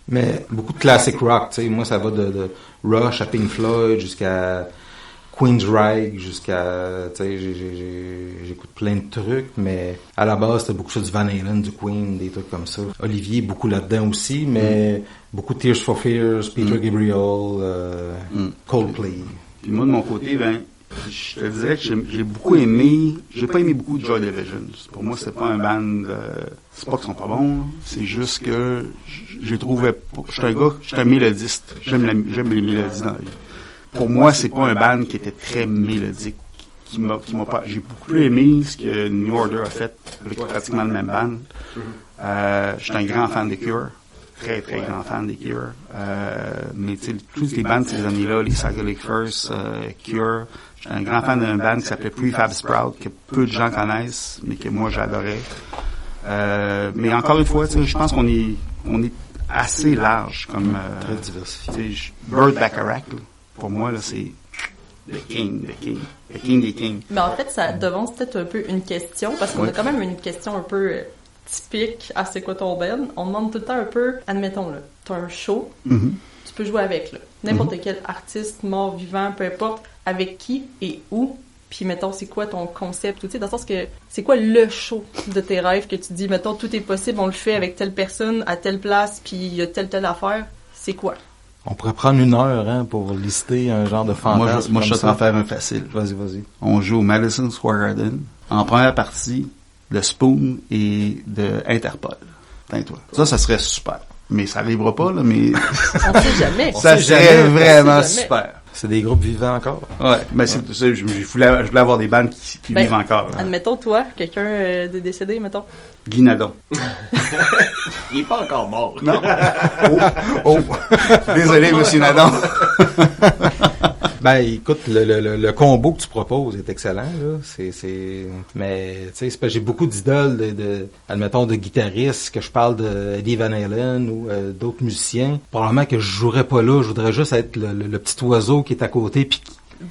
Mais beaucoup de classic rock, tu sais, moi ça va de Rush à Pink Floyd jusqu'à Queensryche, jusqu'à, tu sais, j'écoute plein de trucs, mais à la base c'était beaucoup ça du Van Halen, du Queen, des trucs comme ça. Olivier, beaucoup là-dedans aussi, mais beaucoup de Tears for Fears, Peter Gabriel, Coldplay. Puis moi de mon côté, je te dirais que j'ai beaucoup aimé, j'ai pas aimé beaucoup de Joy Division. Pour moi, c'est pas un band, c'est pas qu'ils sont pas bons, c'est juste que je trouvais, je suis un mélodiste. J'aime les mélodies dans la vie. Pour moi, c'est pas un band qui était très mélodique, qui m'a pas, j'ai beaucoup plus aimé ce que New Order a fait avec pratiquement le même band. Je suis un grand fan des Cure. Très, très grand fan des Cure. Mais tu sais, toutes les bands de ces années-là, les Psychedelic Furs, Cure. J'étais un grand fan d'un band qui s'appelait Prefab Sprout, que peu de gens connaissent, mais que moi j'adorais. Mais encore une fois, tu sais, je pense qu'on est assez large comme très diversifié. Tu sais, Burt Bacharach, là, pour moi là, c'est the king des kings. Mais en fait, ça devance peut-être un peu une question, parce qu'on a quand même une question un peu typique à c'est quoi ton band. On demande tout le temps un peu, admettons là, t'as un show, tu peux jouer avec là, n'importe quel artiste, mort, vivant, peu importe, avec qui et où, puis mettons c'est quoi ton concept, tu sais, dans le sens que c'est quoi le show de tes rêves que tu dis, mettons tout est possible, on le fait avec telle personne, à telle place, puis il y a telle affaire, c'est quoi? On pourrait prendre 1 heure pour lister un genre de fantasme. Moi je suis en faire un facile. Vas-y. On joue au Madison Square Garden, en première partie, de Spoon et de Interpol. Tain-toi. Ça serait super. Mais ça arrivera pas, là, mais... On sait jamais. Ça serait vraiment super. C'est des groupes vivants encore. Ouais, ben je voulais avoir des bandes qui vivent encore. Là. Admettons, toi, quelqu'un de décédé, mettons. Guy Nadon. Il est pas encore mort. Non. Oh. Désolé, monsieur Nadon. Ben, écoute, le combo que tu proposes est excellent, là. Mais, tu sais, j'ai beaucoup d'idoles admettons, de guitaristes, que je parle de Eddie Van Halen ou d'autres musiciens. Probablement que je jouerais pas là, je voudrais juste être le petit oiseau qui est à côté puis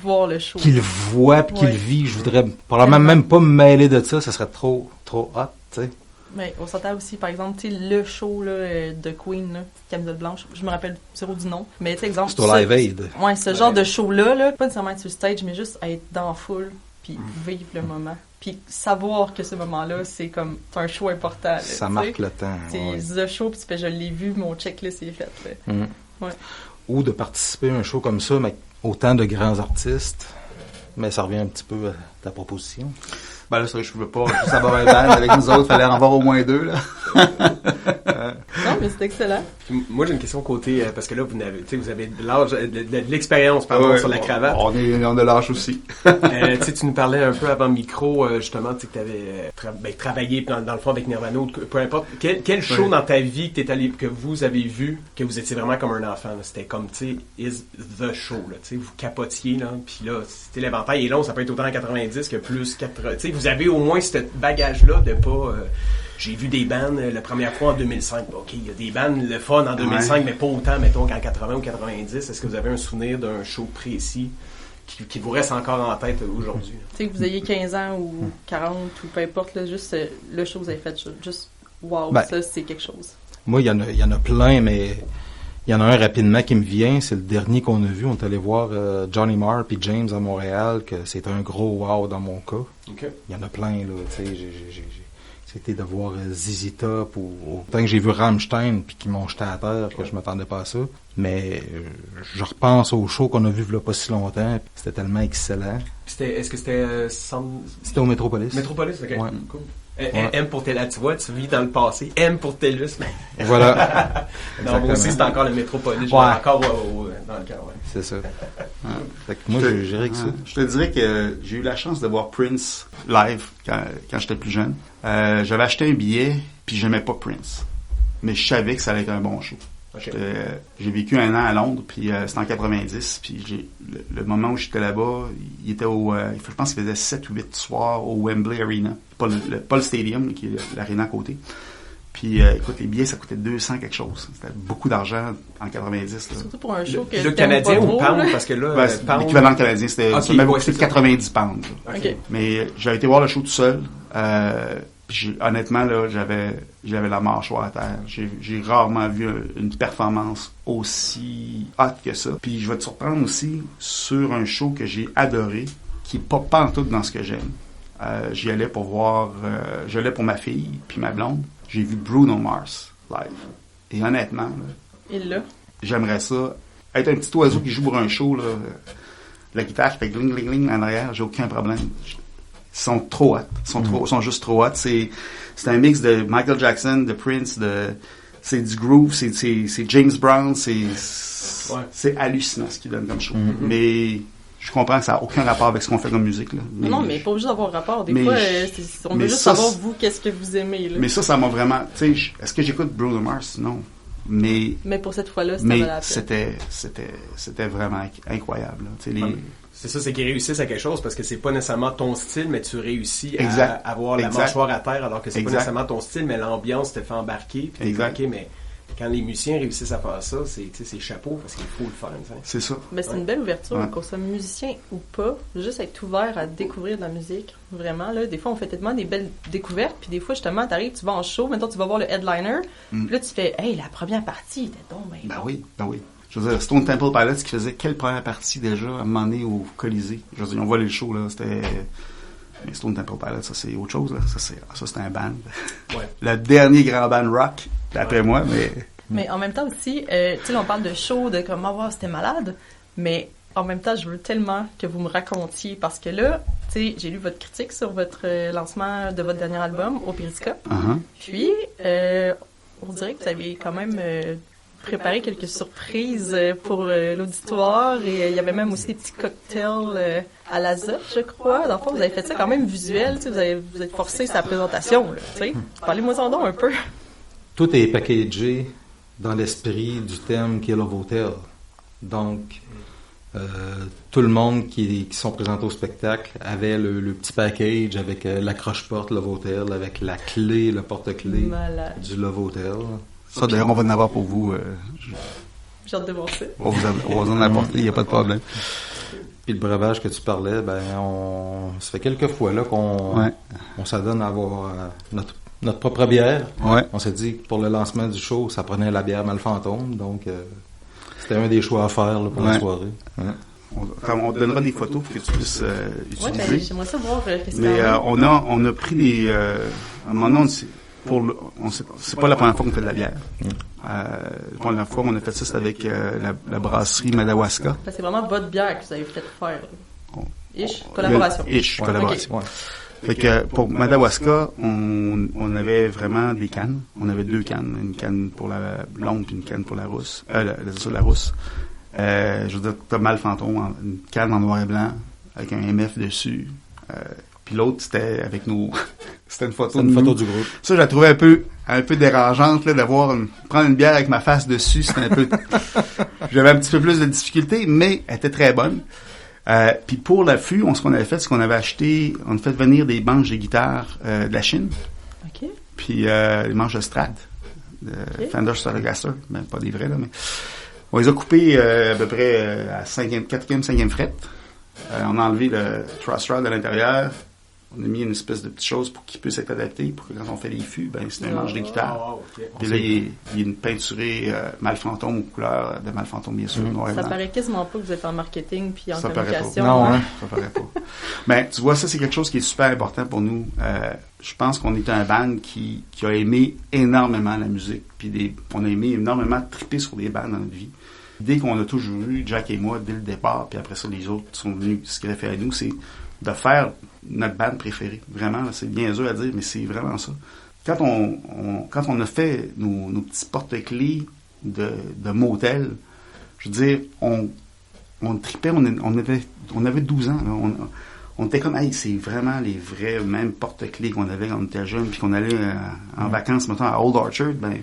voir le show. Qu'il voit puis qu'il vit. Je voudrais probablement même pas me mêler de ça serait trop hot, tu sais. Mais on s'entend aussi, par exemple, tu sais, le show là, de Queen, là, Camisole Blanche, je me rappelle zéro du nom, mais tu sais, exemple... C'est au Live Aid. Ouais, ce genre de show-là, pas nécessairement être sur le stage, mais juste être dans la foule, puis vivre le moment. Puis savoir que ce moment-là, c'est comme un show important. Là, ça marque le temps. C'est the show, puis tu fais, je l'ai vu, mon checklist est fait. Là. Ouais. Ou de participer à un show comme ça, mais autant de grands artistes, mais ça revient un petit peu à ta proposition. Ben là, c'est vrai que je pouvais pas juste avoir un band avec nous autres, fallait en avoir au moins 2, là. Non, mais c'est excellent. Puis, moi, j'ai une question côté, parce que là, vous avez de l'âge, de l'expérience, pardon, sur la cravate. On a l'âge aussi. Tu nous parlais un peu avant le micro, justement, tu sais, que t'avais travaillé dans le fond avec Nirvana, peu importe. Quel show dans ta vie que vous avez vu, que vous étiez vraiment comme un enfant, là? C'était comme, tu sais, is the show, là, tu sais, vous capotiez, là, puis là, c'était l'éventail est long, ça peut être autant en 90 que plus 80, tu sais, vous avez au moins ce bagage-là de pas... j'ai vu des bands la première fois en 2005. OK, il y a des bands le fun en 2005, mais pas autant, mettons, qu'en 80 ou 90. Est-ce que vous avez un souvenir d'un show précis qui vous reste encore en tête aujourd'hui? Tu sais, que vous ayez 15 ans ou 40 ou peu importe, là, juste le show que vous avez fait, juste wow, ça, c'est quelque chose. Moi, il y en a plein, mais il y en a un rapidement qui me vient. C'est le dernier qu'on a vu. On est allé voir Johnny Marr puis James à Montréal, que c'est un gros wow dans mon cas. Okay. Il y en a plein, là, tu sais, c'était de voir ZZ Top ou autant que j'ai vu Rammstein puis qu'ils m'ont jeté à terre que je m'attendais pas à ça. Mais je repense au show qu'on a vu il y a pas si longtemps. C'était tellement excellent. Est-ce que c'était C'était au Metropolis. Metropolis, ok. Ouais. Cool. M pour Télus, tu vois, tu vis dans le passé. M pour Télus. Voilà. Non, moi aussi, c'est encore le Metropolis. Je Ouais. encore dans le cœur, ouais. C'est ça. Fait que moi, j'ai avec ça. Je te dirais que j'ai eu la chance de voir Prince live quand j'étais plus jeune. J'avais acheté un billet, puis j'aimais pas Prince. Mais je savais que ça allait être un bon show. Okay. J'ai vécu 1 an à Londres, puis c'était en 90, puis le moment où j'étais là-bas, il était je pense qu'il faisait 7 ou 8 soirs au Wembley Arena. Pas le stadium, qui est l'aréna à côté. Puis, écoute, les billets, ça coûtait 200 quelque chose. C'était beaucoup d'argent en 90. Là. Surtout pour un show que le Canadien ou pound, parce que là, pound... l'équivalent canadien, c'était okay, même coûté 90 pounds. Okay. Mais j'avais été voir le show tout seul. Puis honnêtement, là, j'avais la mâchoire à terre. J'ai rarement vu une performance aussi hot que ça. Puis je vais te surprendre aussi sur un show que j'ai adoré, qui est pas pantoute dans ce que j'aime. J'y allais pour voir... j'allais pour ma fille, puis ma blonde. J'ai vu Bruno Mars live. Et honnêtement, là, j'aimerais ça. Être un petit oiseau qui joue pour un show, là, la guitare qui fait gling, gling, gling en arrière, j'ai aucun problème. Ils sont trop hot. Ils sont juste trop hot. C'est un mix de Michael Jackson, de Prince, c'est du groove, c'est James Brown, c'est hallucinant ce qu'ils donnent comme show. Mm-hmm. Mais je comprends que ça n'a aucun rapport avec ce qu'on fait comme musique. Là. Non, mais pas obligé d'avoir rapport. Des fois, on veut juste savoir, vous, qu'est-ce que vous aimez. Là. Mais ça m'a vraiment... Tu sais, est-ce que j'écoute Bruno Mars? Non. Mais pour cette fois-là, c'était c'était vraiment incroyable. Tu sais, c'est ça, c'est qu'ils réussissent à quelque chose parce que c'est pas nécessairement ton style, mais tu réussis à avoir la mâchoire à terre alors que c'est pas nécessairement ton style, mais l'ambiance te fait embarquer. Puis t'es OK, mais quand les musiciens réussissent à faire ça, c'est chapeau parce qu'il faut le faire. T'sais. C'est ça. Mais c'est une belle ouverture, qu'on soit musicien ou pas, juste être ouvert à découvrir de la musique. Vraiment, là, des fois, on fait tellement des belles découvertes, puis des fois, justement, t'arrives, tu vas en show, maintenant tu vas voir le headliner, puis là, tu fais, hey, la première partie était donc bien. Ben oui. Je veux dire, Stone Temple Pilots qui faisait quelle première partie déjà à un moment donné au Colisée? Je veux dire, on voit le show, là, c'était... Mais Stone Temple Pilots, ça c'est autre chose, là. Ça c'est un band. Ouais. Le dernier grand band rock, d'après moi, mais... Mais en même temps aussi, tu sais, on parle de show, de comment voir c'était malade, mais en même temps, je veux tellement que vous me racontiez, parce que là, tu sais, j'ai lu votre critique sur votre lancement de votre dernier album, au Périscope. Uh-huh. Puis, on dirait que vous avez quand même préparé quelques surprises pour l'auditoire, et il y avait même aussi des petits cocktails à l'azote, je crois. Dans le fond, vous avez fait ça quand même visuel, tu sais, vous êtes forcé sa présentation, là, tu sais. Parlez-moi en donc un peu. Tout est packagé dans l'esprit du thème qui est Love Hotel. Donc, tout le monde qui sont présentés au spectacle avait le petit package avec l'accroche-porte Love Hotel, avec la clé, le porte-clés du Love Hotel. Ça, d'ailleurs, on va en avoir pour vous. J'ai hâte de voir ça. On va vous en apporter, il n'y a pas de problème. Puis le breuvage que tu parlais, ça fait quelques fois là qu'on s'adonne à avoir notre propre bière. Ouais. On s'est dit que pour le lancement du show, ça prenait la bière Malfantôme, donc c'était un des choix à faire là, pour la soirée. Ouais. On te donnera des photos pour que tu puisses utiliser. J'aimerais savoir qu'est-ce mais on a pris des... à un moment donné, c'est pas la première fois qu'on fait de la bière. La première fois qu'on a fait ça, c'est avec la brasserie Madawaska. C'est vraiment votre bière que vous avez fait faire. Collaboration. Collaboration. Okay. Fait que pour Madawaska, on avait vraiment des cannes. On avait 2 cannes. Une canne pour la blonde et une canne pour la rousse. La rousse. Je veux dire, t'as Malfantôme, une canne en noir et blanc, avec un MF dessus. Puis l'autre, c'était avec c'était une photo du groupe. Ça, je la trouvais un peu dérangeante, là, prendre une bière avec ma face dessus. C'était un peu... J'avais un petit peu plus de difficulté, mais elle était très bonne. Puis pour l'affût, ce qu'on avait fait, c'est qu'on avait acheté, on a fait venir des manches de guitare de la Chine. OK. Puis les manches de Strad, Fender Stratocaster, ben pas des vrais là, mais on les a coupées à peu près à 4e, 5e fret. On a enlevé le truss rod à l'intérieur. On a mis une espèce de petite chose pour qu'il puisse être adapté, pour que quand on fait les fûts, c'est un manche de guitare. Puis là, il y a une peinturée Malfantôme aux couleurs de Malfantôme, bien sûr, noir et blanc. Ça paraît quasiment pas que vous êtes en marketing puis en ça communication. Paraît pas. Non, ça paraît pas. Mais tu vois, ça, c'est quelque chose qui est super important pour nous. Je pense qu'on est un band qui a aimé énormément la musique, puis on a aimé énormément triper sur des bands dans notre vie. L'idée qu'on a toujours eu, Jack et moi, dès le départ, puis après ça, les autres sont venus se greffer à nous, c'est de faire notre band préférée. Vraiment, là, c'est bien dur à dire, mais c'est vraiment ça. Quand on a fait nos petits porte-clés de motel, je veux dire, on tripait, on avait 12 ans. Là. On était comme, hey, c'est vraiment les vrais, même porte-clés qu'on avait quand on était jeune, puis qu'on allait en vacances, mettons, à Old Orchard, ben,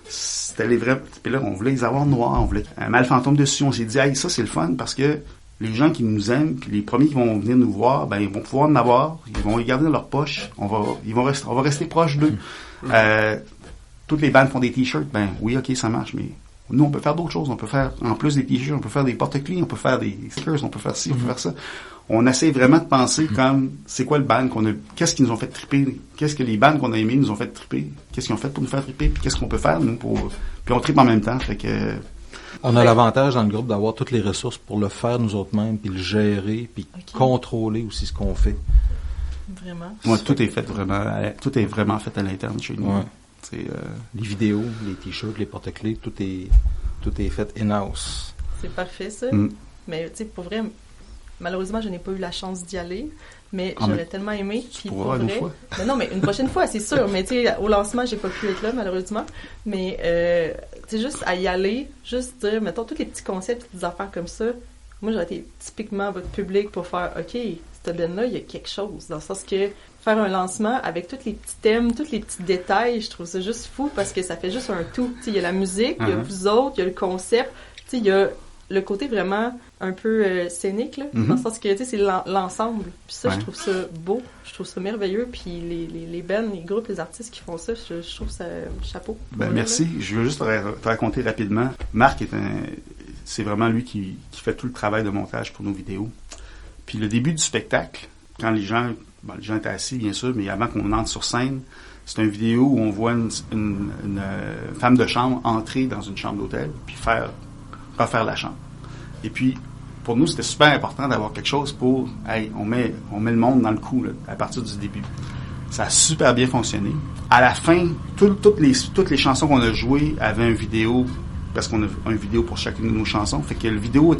c'était les vrais. Puis là, on voulait les avoir noirs, on voulait un mâle fantôme dessus. On s'est dit, hey, ça, c'est le fun, parce que les gens qui nous aiment, puis les premiers qui vont venir nous voir, ben, ils vont pouvoir en avoir, ils vont les garder dans leur poche, on va rester proche d'eux. Toutes les bandes font des t-shirts, ben, oui, ok, ça marche, mais nous, on peut faire d'autres choses. On peut faire, en plus des t-shirts, on peut faire des porte-clés, on peut faire des stickers, on peut faire ci, on peut faire ça. On essaie vraiment de penser comme, c'est quoi le band qu'on a, qu'est-ce qu'ils nous ont fait triper, qu'est-ce que les bands qu'on a aimés nous ont fait triper, qu'est-ce qu'ils ont fait pour nous faire triper, puis qu'est-ce qu'on peut faire, nous, puis on tripe en même temps, fait que... On a l'avantage dans le groupe d'avoir toutes les ressources pour le faire nous autres mêmes, puis le gérer, puis contrôler aussi ce qu'on fait. Vraiment. Ouais, tout est vraiment fait à l'interne chez nous. Ouais. C'est, les vidéos, les t-shirts, les porte-clés, tout est fait in-house. C'est parfait, ça. Mais, tu sais, pour vrai, malheureusement, je n'ai pas eu la chance d'y aller, mais j'aurais tellement aimé. Tu pourras une fois. Mais non, mais une prochaine fois, c'est sûr. Mais, tu sais, au lancement, j'ai pas pu être là, malheureusement. Mais, tu sais, juste à y aller, juste dire, mettons, tous les petits concepts, des affaires comme ça, moi, j'aurais été typiquement votre public pour faire, OK, cette band-là, il y a quelque chose. Dans le sens que faire un lancement avec tous les petits thèmes, tous les petits détails, je trouve ça juste fou parce que ça fait juste un tout. Tu sais, il y a la musique, il y a vous autres, il y a le concept, tu sais, il y a le côté vraiment un peu scénique, là, dans le sens que, tu sais, c'est l'ensemble. Puis ça, je trouve ça beau, je trouve ça merveilleux. Puis les bands, les groupes, les artistes qui font ça, je trouve ça chapeau. Ben, merci. Là. Je veux juste te raconter rapidement. Marc c'est vraiment lui qui fait tout le travail de montage pour nos vidéos. Puis le début du spectacle, quand les gens étaient assis, bien sûr, mais avant qu'on entre sur scène, c'est une vidéo où on voit une femme de chambre entrer dans une chambre d'hôtel, puis refaire la chambre. Et puis, pour nous, c'était super important d'avoir quelque chose pour, hey, on met le monde dans le coup, là, à partir du début. Ça a super bien fonctionné. À la fin, toutes les chansons qu'on a jouées avaient une vidéo, parce qu'on a une vidéo pour chacune de nos chansons, fait que la vidéo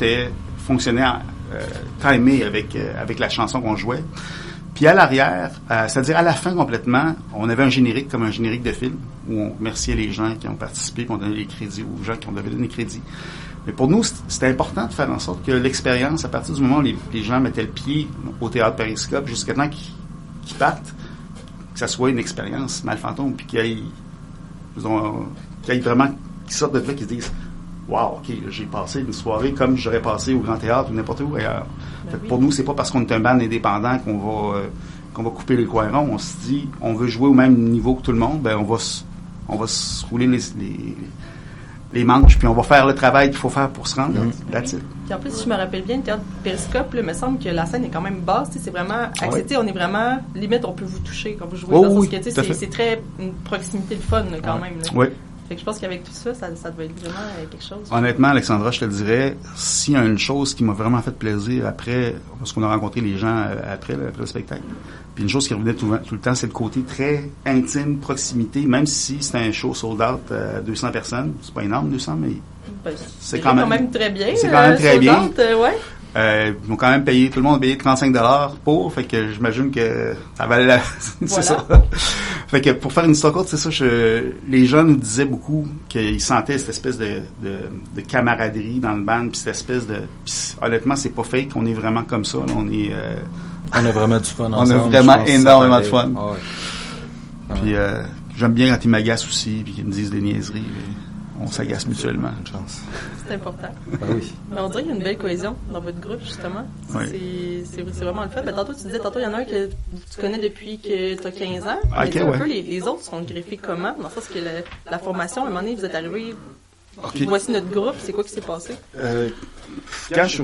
fonctionnait timé avec la chanson qu'on jouait. Puis à l'arrière, c'est-à-dire à la fin complètement, on avait un générique comme un générique de film où on remerciait les gens qui ont participé, qu'on donnait les crédits aux gens qui ont devait donner crédit. Mais pour nous, c'était important de faire en sorte que l'expérience, à partir du moment où les gens mettaient le pied au théâtre Périscope, jusqu'à temps qu'ils partent, que ça soit une expérience mâle fantôme, puis qu'ils vraiment, qu'ils sortent de là, qu'ils se disent wow, ok, j'ai passé une soirée comme j'aurais passé au Grand Théâtre ou n'importe où ailleurs. Pour nous, c'est pas parce qu'on est un band indépendant qu'on va couper les coins ronds. On se dit, on veut jouer au même niveau que tout le monde, ben on va se rouler les manches, puis on va faire le travail qu'il faut faire pour se rendre. That's it. Puis en plus, si je me rappelle bien, le théâtre Périscope, il me semble que la scène est quand même basse. C'est vraiment accepté. On est vraiment, limite, on peut vous toucher quand vous jouez. Dans ce que, c'est très une proximité de fun là, quand même. Oui. Fait que je pense qu'avec tout ça, ça doit être vraiment quelque chose. Honnêtement, Alexandra, je te le dirais, s'il y a une chose qui m'a vraiment fait plaisir après, parce qu'on a rencontré les gens après le spectacle, puis une chose qui revenait tout le temps, c'est le côté très intime, proximité, même si c'était un show sold out à 200 personnes, c'est pas énorme 200, mais c'est quand même très bien. C'est quand même très bien. Ouais. Ils m'ont quand même payé, tout le monde a payé $35 pour, fait que j'imagine que ça valait la... c'est ça. Fait que pour faire une histoire courte, c'est ça, les gens nous disaient beaucoup qu'ils sentaient cette espèce de camaraderie dans le band, puis cette espèce de... Pis, honnêtement, c'est pas fake, on est vraiment comme ça, là, on a vraiment du fun ensemble. On a vraiment énormément de fun. Ah ouais. Puis j'aime bien quand ils m'agacent aussi, puis qu'ils me disent des niaiseries. On s'agace mutuellement. Une chance. C'est important. Ben oui. Mais on dirait qu'il y a une belle cohésion dans votre groupe, justement. Oui. C'est vraiment le fun. Ben, tantôt, tu disais, il y en a un que tu connais depuis que tu as 15 ans. Okay, un peu, les autres sont greffés comment? Dans le sens que la formation, à un moment donné, vous êtes arrivés. Okay. Voici notre groupe. C'est quoi qui s'est passé? Quand je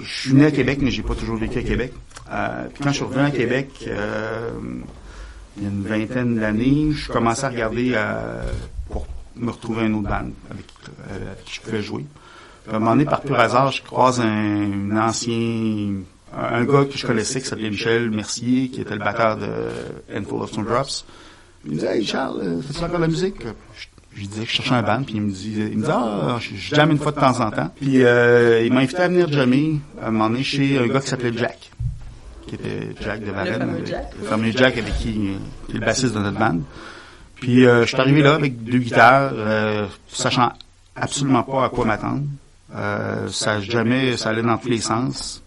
suis né à Québec, mais j'ai pas toujours vécu à Québec. Puis quand je suis revenu à Québec, il y a une vingtaine d'années, je commençais à regarder pour me retrouver un autre band avec qui je pouvais jouer. Puis à un moment donné, par pur hasard, je croise un gars que je connaissais qui s'appelait Michel Mercier, qui était le batteur de Handful of Snowdrops. Il me dit « Hey Charles, fais-tu encore de la musique? » Je lui disais que je cherchais un band, puis il me dit je jamme une fois de temps en temps. Puis il m'a invité à venir jammer à un moment donné chez un gars qui s'appelait Jack, qui était Jack de Varenne, le fameux Jack avec qui est le bassiste de notre band. Puis je suis arrivé là avec 2 guitares, sachant absolument pas à quoi m'attendre. Ça allait dans tous les sens.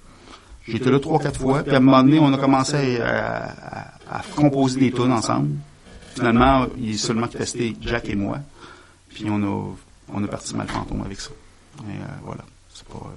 J'étais là 3-4 fois, puis à un moment donné, on a commencé à composer des tunes ensemble. Finalement, il est seulement resté Jack et moi, puis on a parti Mal Fantôme avec ça. Et voilà, c'est pas...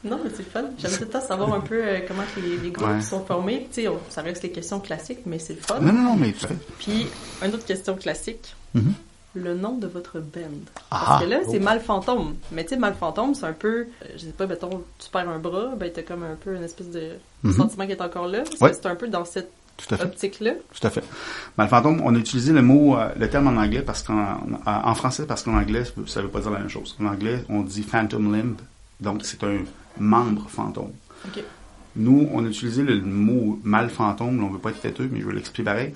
Non, mais c'est le fun. J'aimerais tout le temps savoir un peu comment les groupes sont formés. Tu sais, ça reste les questions classiques, mais c'est le fun. Non, mais tout à fait. Puis, une autre question classique. Mm-hmm. Le nom de votre band. Parce que là, c'est Mal Fantôme. Mais tu sais, Mal Fantôme, c'est un peu... je sais pas, mettons, tu perds un bras, ben t'as comme un peu une espèce de sentiment qui est encore là. C'est un peu dans cette optique-là. Tout à fait. Mal Fantôme, on a utilisé le terme en anglais parce en français, parce qu'en anglais, ça veut pas dire la même chose. En anglais, on dit Phantom Limb. Donc, c'est un membre fantôme. Okay. Nous, on a utilisé le mot mal fantôme. On ne veut pas être têteux, mais je vais l'expliquer pareil.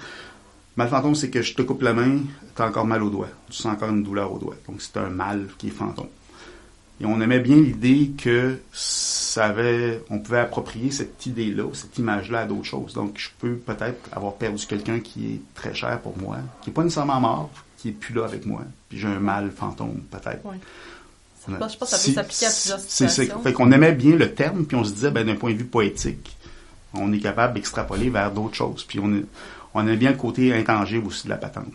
Mal fantôme, c'est que je te coupe la main, tu as encore mal au doigt. Tu sens encore une douleur au doigt. Donc, c'est un mal qui est fantôme. Et on aimait bien l'idée que on pouvait approprier cette idée-là, cette image-là à d'autres choses. Donc, je peux peut-être avoir perdu quelqu'un qui est très cher pour moi, qui n'est pas nécessairement mort, qui n'est plus là avec moi. Puis j'ai un mal fantôme, peut-être. Ouais. Je pense que ça peut s'appliquer à plusieurs situations. Fait qu'on aimait bien le terme, puis on se disait, d'un point de vue poétique, on est capable d'extrapoler vers d'autres choses. Puis on aimait bien le côté intangible aussi de la patente.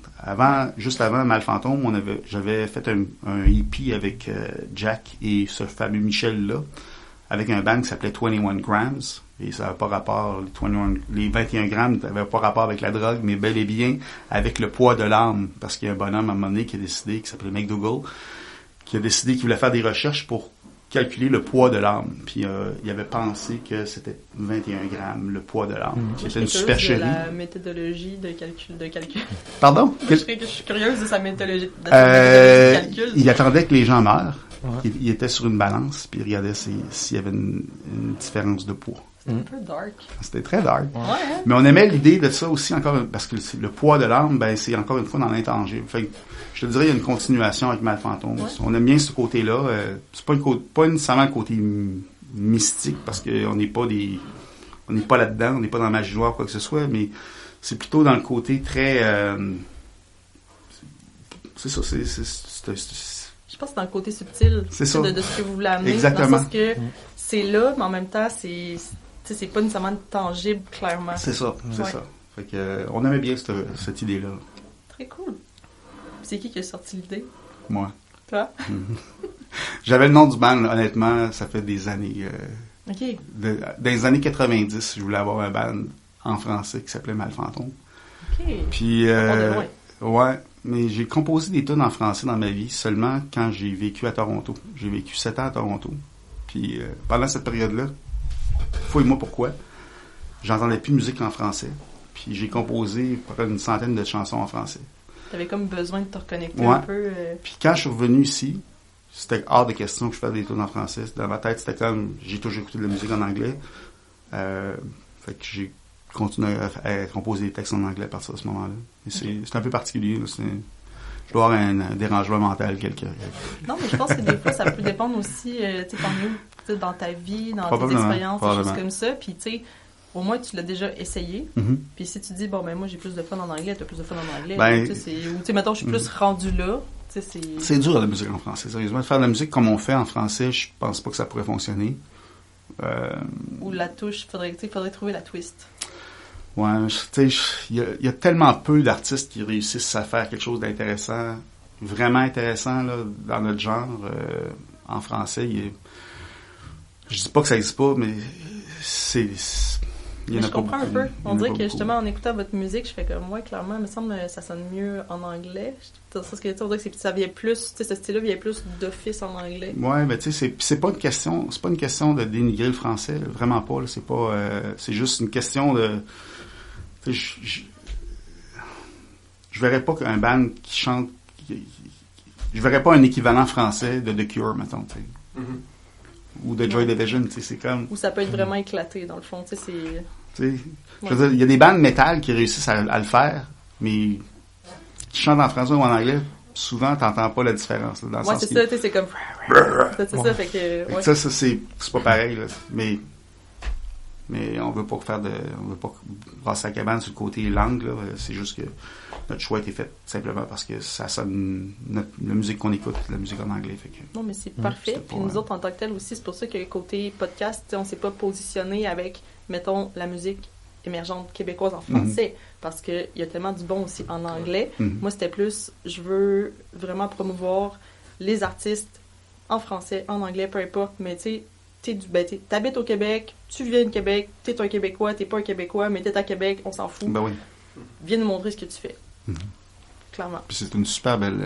Juste avant Mal Fantôme, j'avais fait un EP avec Jack et ce fameux Michel-là, avec un band qui s'appelait 21 Grams. Et ça n'avait pas rapport, les 21 grammes n'avaient pas rapport avec la drogue, mais bel et bien avec le poids de l'âme. Parce qu'il y a un bonhomme à un moment donné qui s'appelait McDougall, qui a décidé qu'il voulait faire des recherches pour calculer le poids de l'âme. Puis il avait pensé que c'était 21 grammes, le poids de l'âme. C'était une supercherie. La méthodologie de calcul. Pardon? Je suis curieuse de sa méthodologie de calcul. Il attendait que les gens meurent. Ouais. Il était sur une balance, puis il regardait s'il y avait une différence de poids. C'était un peu dark. C'était très dark. Ouais, hein? Mais on aimait l'idée de ça aussi encore, parce que le poids de l'âme, c'est encore une fois dans l'intangible. Fait que, je te dirais, il y a une continuation avec Mal Fantôme. Ouais. On aime bien ce côté-là. C'est pas nécessairement le côté mystique, parce qu'on n'est pas on n'est pas là-dedans, on n'est pas dans la magie noire, quoi que ce soit, mais c'est plutôt dans le côté très, c'est ça, je pense que c'est dans le côté subtil de ce que vous voulez amener. Exactement. Dans le sens que c'est là, mais en même temps, c'est pas nécessairement tangible, clairement. C'est ça. Fait que, on aimait bien cette idée-là. Très cool. C'est qui a sorti l'idée? Moi. Toi? J'avais le nom du band, honnêtement, ça fait des années. OK. Dans les années 90, je voulais avoir un band en français qui s'appelait Mal Fantôme. OK. Puis, ouais, mais j'ai composé des tunes en français dans ma vie seulement quand j'ai vécu à Toronto. J'ai vécu 7 ans à Toronto. Puis, pendant cette période-là, fouille-moi pourquoi, j'entendais plus de musique en français. Puis, j'ai composé près d'une centaine de chansons en français. T'avais comme besoin de te reconnecter un peu. Puis, quand je suis revenu ici, c'était hors de question que je fasse des tunes en français. Dans ma tête, c'était comme, j'ai toujours écouté de la musique en anglais. Fait que j'ai continué à composer des textes en anglais à partir de ce moment-là. Et c'est un peu particulier. Là. Je dois avoir un dérangement mental quelque. Non, mais je pense que des fois, ça peut dépendre aussi, tu sais, dans ta vie, dans tes expériences, des choses comme ça. Puis, tu sais, au moins, tu l'as déjà essayé. Mm-hmm. Puis, si tu dis, bon, ben, moi, j'ai plus de fun en anglais, t'as plus de fun en anglais. Tu sais, mettons, je suis plus rendu là. C'est dur la musique en français. Sérieusement, de faire de la musique comme on fait en français, je pense pas que ça pourrait fonctionner. Ou la touche, faudrait trouver la twist. Ouais, tu sais, il y a tellement peu d'artistes qui réussissent à faire quelque chose d'intéressant, vraiment intéressant là, dans notre genre en français. Je dis pas que ça existe pas, mais il y en a je comprends un peu. On dirait que justement en écoutant votre musique, je fais comme ouais, clairement, il me semble que ça sonne mieux en anglais. On dirait que ça vient plus, ce style-là vient plus d'office en anglais. Ouais, mais tu sais, c'est pas une question de dénigrer le français, là, vraiment pas. Là, c'est juste une question de. Je verrais pas qu'un band qui chante. Je verrais pas un équivalent français de The Cure, mettons, tu sais. Mm-hmm. Ou de Joy Division, tu sais, c'est comme. Ou ça peut être vraiment éclaté, dans le fond, tu sais, c'est. Tu sais, je veux dire, il y a des bandes métal qui réussissent à le faire, mais qui chantent en français ou en anglais, souvent, t'entends pas la différence. Là, dans le sens c'est ça, tu sais, c'est comme. C'est ça, fait que. Ça, c'est pas pareil, là. Mais Mais on veut pas brasser la cabane sur le côté langue, là. C'est juste que notre choix a été fait simplement parce que ça sonne la musique qu'on écoute, la musique en anglais. Fait que, Non, mais c'est parfait. c'était Puis pas, nous autres, en tant que tel aussi, c'est pour ça que côté podcast, on s'est pas positionné avec, mettons, la musique émergente québécoise en français, parce qu'il y a tellement du bon aussi en anglais. Moi, c'était plus, je veux vraiment promouvoir les artistes en français, en anglais, peu importe, mais tu sais, t'habites au Québec, tu viens de Québec, t'es un Québécois, t'es pas un Québécois, mais t'es à Québec, on s'en fout. Ben oui. Viens nous montrer ce que tu fais. Clairement. Puis c'est une super belle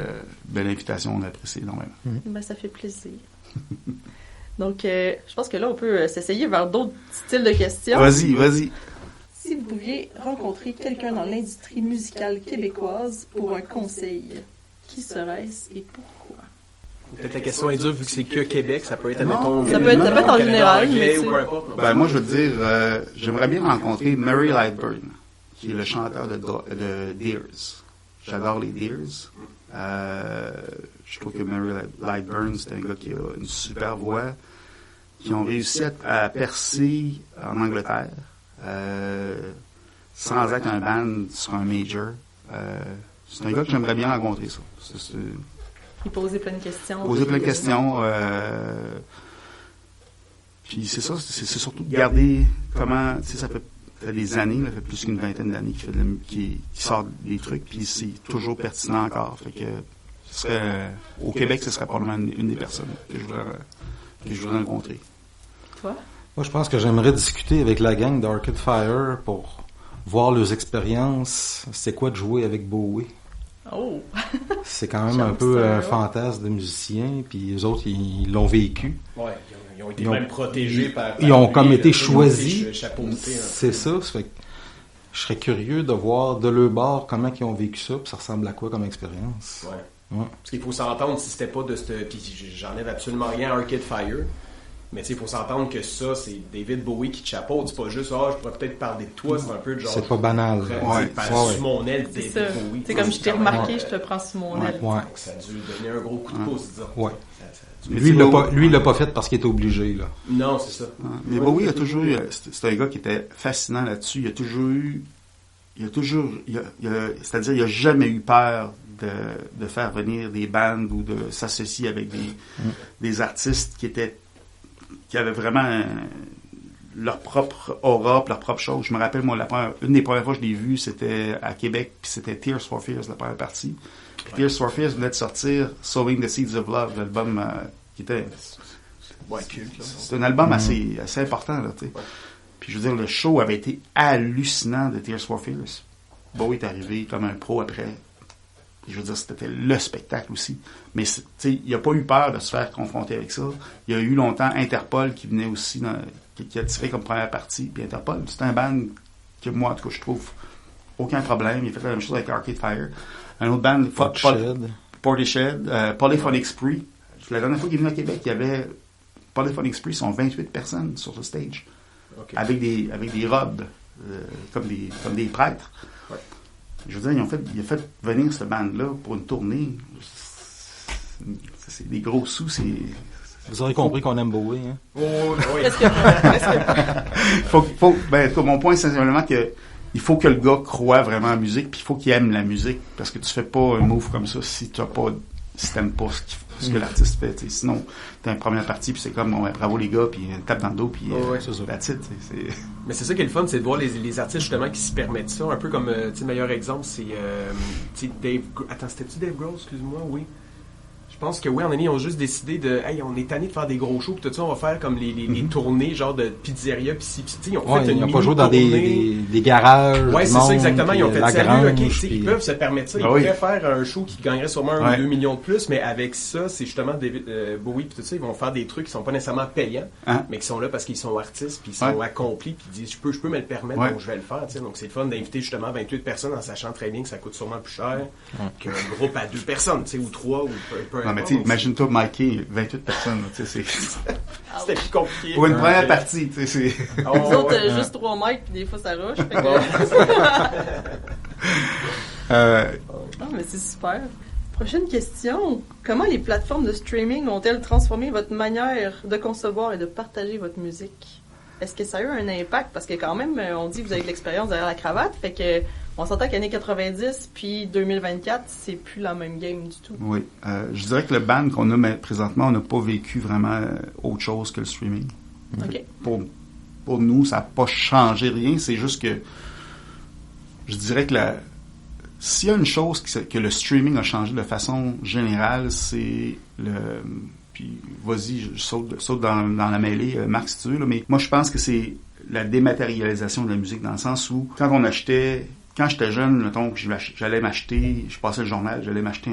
invitation, on apprécie énormément. Ben, ça fait plaisir. Donc, je pense que là, on peut s'essayer vers d'autres styles de questions. Vas-y. Si vous pouviez rencontrer quelqu'un dans l'industrie musicale québécoise pour un conseil, qui serait-ce et pourquoi? Peut-être la question est dure vu que c'est que Québec, ça peut être, admettons, Ça peut être en général, mais ou tu peu sais. importe. Ben, moi, je veux te dire, j'aimerais bien rencontrer Murray Lightburn, qui est le chanteur de Deers. J'adore les Deers. Je trouve que Murray Lightburn, c'est un gars qui a une super voix, qui ont réussi à percer en Angleterre, sans être un band sur un major. C'est un gars que j'aimerais bien rencontrer, ça. Il posait plein de questions. Poser plein de questions. Puis c'est ça, c'est surtout de garder comment, tu sais, ça fait des années, ça fait plus qu'une vingtaine d'années qu'il sort des trucs, puis c'est toujours pertinent encore. Fait que ce serait, au Québec, ce serait probablement une des personnes que je voudrais rencontrer. Toi? Moi, je pense que j'aimerais discuter avec la gang d'Arcade Fire pour voir leurs expériences. C'est quoi de jouer avec Bowie? Oh! C'est quand même J'aime un peu ça, un là. fantasme de musicien, puis les autres, ils l'ont vécu. Ouais, ils ont été Ils ont- même protégés par ils ont lui, comme là, été ils ont choisis. été chapeautés, hein. C'est ça. Ça fait que je serais curieux de voir de leur bord comment ils ont vécu ça, puis ça ressemble à quoi comme expérience. Ouais. Ouais. Parce qu'il faut s'entendre, si c'était pas de cette... Puis j'enlève absolument rien à Arcade Fire, mais tu sais, il faut s'entendre que ça, c'est David Bowie qui te chapeaute. C'est pas juste, je pourrais peut-être parler de toi, c'est un peu de genre... C'est pas banal. Ouais, sous mon aile, C'est David ça. Bowie. C'est comme je t'ai quand même- remarqué, je te prends sous mon aile. Ouais. Donc, ça a dû donner un gros coup de pouce, disons. Ouais. Ça- Mais Lui, tu il l'a pas fait parce qu'il était obligé, là. Non, c'est ça. Mais Bowie a toujours eu, c'est un gars qui était fascinant là-dessus. Il a toujours eu, c'est-à-dire, il a jamais eu peur de faire venir des bandes ou de s'associer avec des artistes qui avaient vraiment leur propre aura, leur propre chose. Je me rappelle, moi, une des premières fois que je l'ai vu, c'était à Québec, puis c'était Tears for Fears, la première partie. Puis Tears for Fears venait de sortir Sowing the Seeds of Love, l'album qui était... Ouais, culte, là. C'est un album assez important, là, tu sais. Ouais. Puis je veux dire, le show avait été hallucinant de Tears for Fears. Bowie est arrivé comme un pro après. Puis je veux dire, c'était le spectacle aussi. Mais, tu sais, il n'a pas eu peur de se faire confronter avec ça. Il y a eu longtemps Interpol qui venait aussi, qui a tiré comme première partie. Puis Interpol, c'est un band que moi, en tout cas, je trouve aucun problème. Il a fait la même chose avec Arcade Fire. Un autre band, Portishead, Polyphonic Spree. La dernière fois qu'il est venu à Québec, il y avait Polyphonic Spree, sont 28 personnes sur le stage. Ok. Avec des robes, comme des prêtres. Ouais. Je veux dire, il a fait venir cette bande-là pour une tournée. C'est des gros sous, c'est... Vous aurez compris qu'on aime Bowie, hein? Oh, oui. Mon point, c'est simplement que il faut que le gars croie vraiment en la musique, puis il faut qu'il aime la musique, parce que tu fais pas un move comme ça si t'aimes pas ce que l'artiste fait. T'sais. Sinon, t'as une première partie, puis c'est comme, bon, bravo les gars, puis tape dans le dos, puis c'est ça. that's it. C'est... Mais c'est ça qui est le fun, c'est de voir les artistes justement qui se permettent ça. Un peu comme, tu sais, le meilleur exemple, c'est Dave... Attends, c'était-tu Dave Grohl, excuse-moi? Oui. Je pense que oui, en année, ils ont juste décidé de... Hey, on est tanné de faire des gros shows, puis tout ça, on va faire comme les tournées, genre de pizzeria, puis si, ils ont fait une ils n'ont pas joué dans mini-tournée. des garages. Ouais, du c'est ça, monde, exactement. Ils ont fait la salut, grange, ok, tu sais, puis- ils peuvent se permettre ça. Ils Ah oui. pourraient faire un show qui gagnerait sûrement 1 ou Ouais. 2 millions de plus, mais avec ça, c'est justement David Bowie puis tout ça, ils vont faire des trucs qui sont pas nécessairement payants, Hein? mais qui sont là parce qu'ils sont artistes, puis ils sont Ouais. accomplis, puis ils disent je peux me le permettre, Ouais. donc je vais le faire. Tu sais. Donc c'est le fun d'inviter justement 28 personnes en sachant très bien que ça coûte sûrement plus cher qu'un groupe à 2 personnes, tu sais, ou 3, ou peu Non, mais importe. tu sais, imagine-toi Mikey, 28 personnes, tu sais, c'est... C'était plus compliqué. Pour une première partie, tu sais, c'est... Oh, Nous autres, ouais. juste 3 mètres, puis des fois, ça rush. Fait que... Bon. Non, mais c'est super. Prochaine question. Comment les plateformes de streaming ont-elles transformé votre manière de concevoir et de partager votre musique? est-ce que ça a eu un impact? Parce que quand même, on dit que vous avez de l'expérience derrière la cravate, fait que on s'entend qu'année 90 puis 2024, c'est plus la même game du tout. Oui. Je dirais que le band qu'on a présentement, on n'a pas vécu vraiment autre chose que le streaming. OK. Pour nous, ça n'a pas changé rien. C'est juste que je dirais que s'il y a une chose que le streaming a changé de façon générale, c'est puis vas-y, je saute dans la mêlée, Marc, si tu veux, là, mais moi je pense que c'est la dématérialisation de la musique, dans le sens où quand j'étais jeune, mettons, j'allais m'acheter, je passais le journal, j'allais m'acheter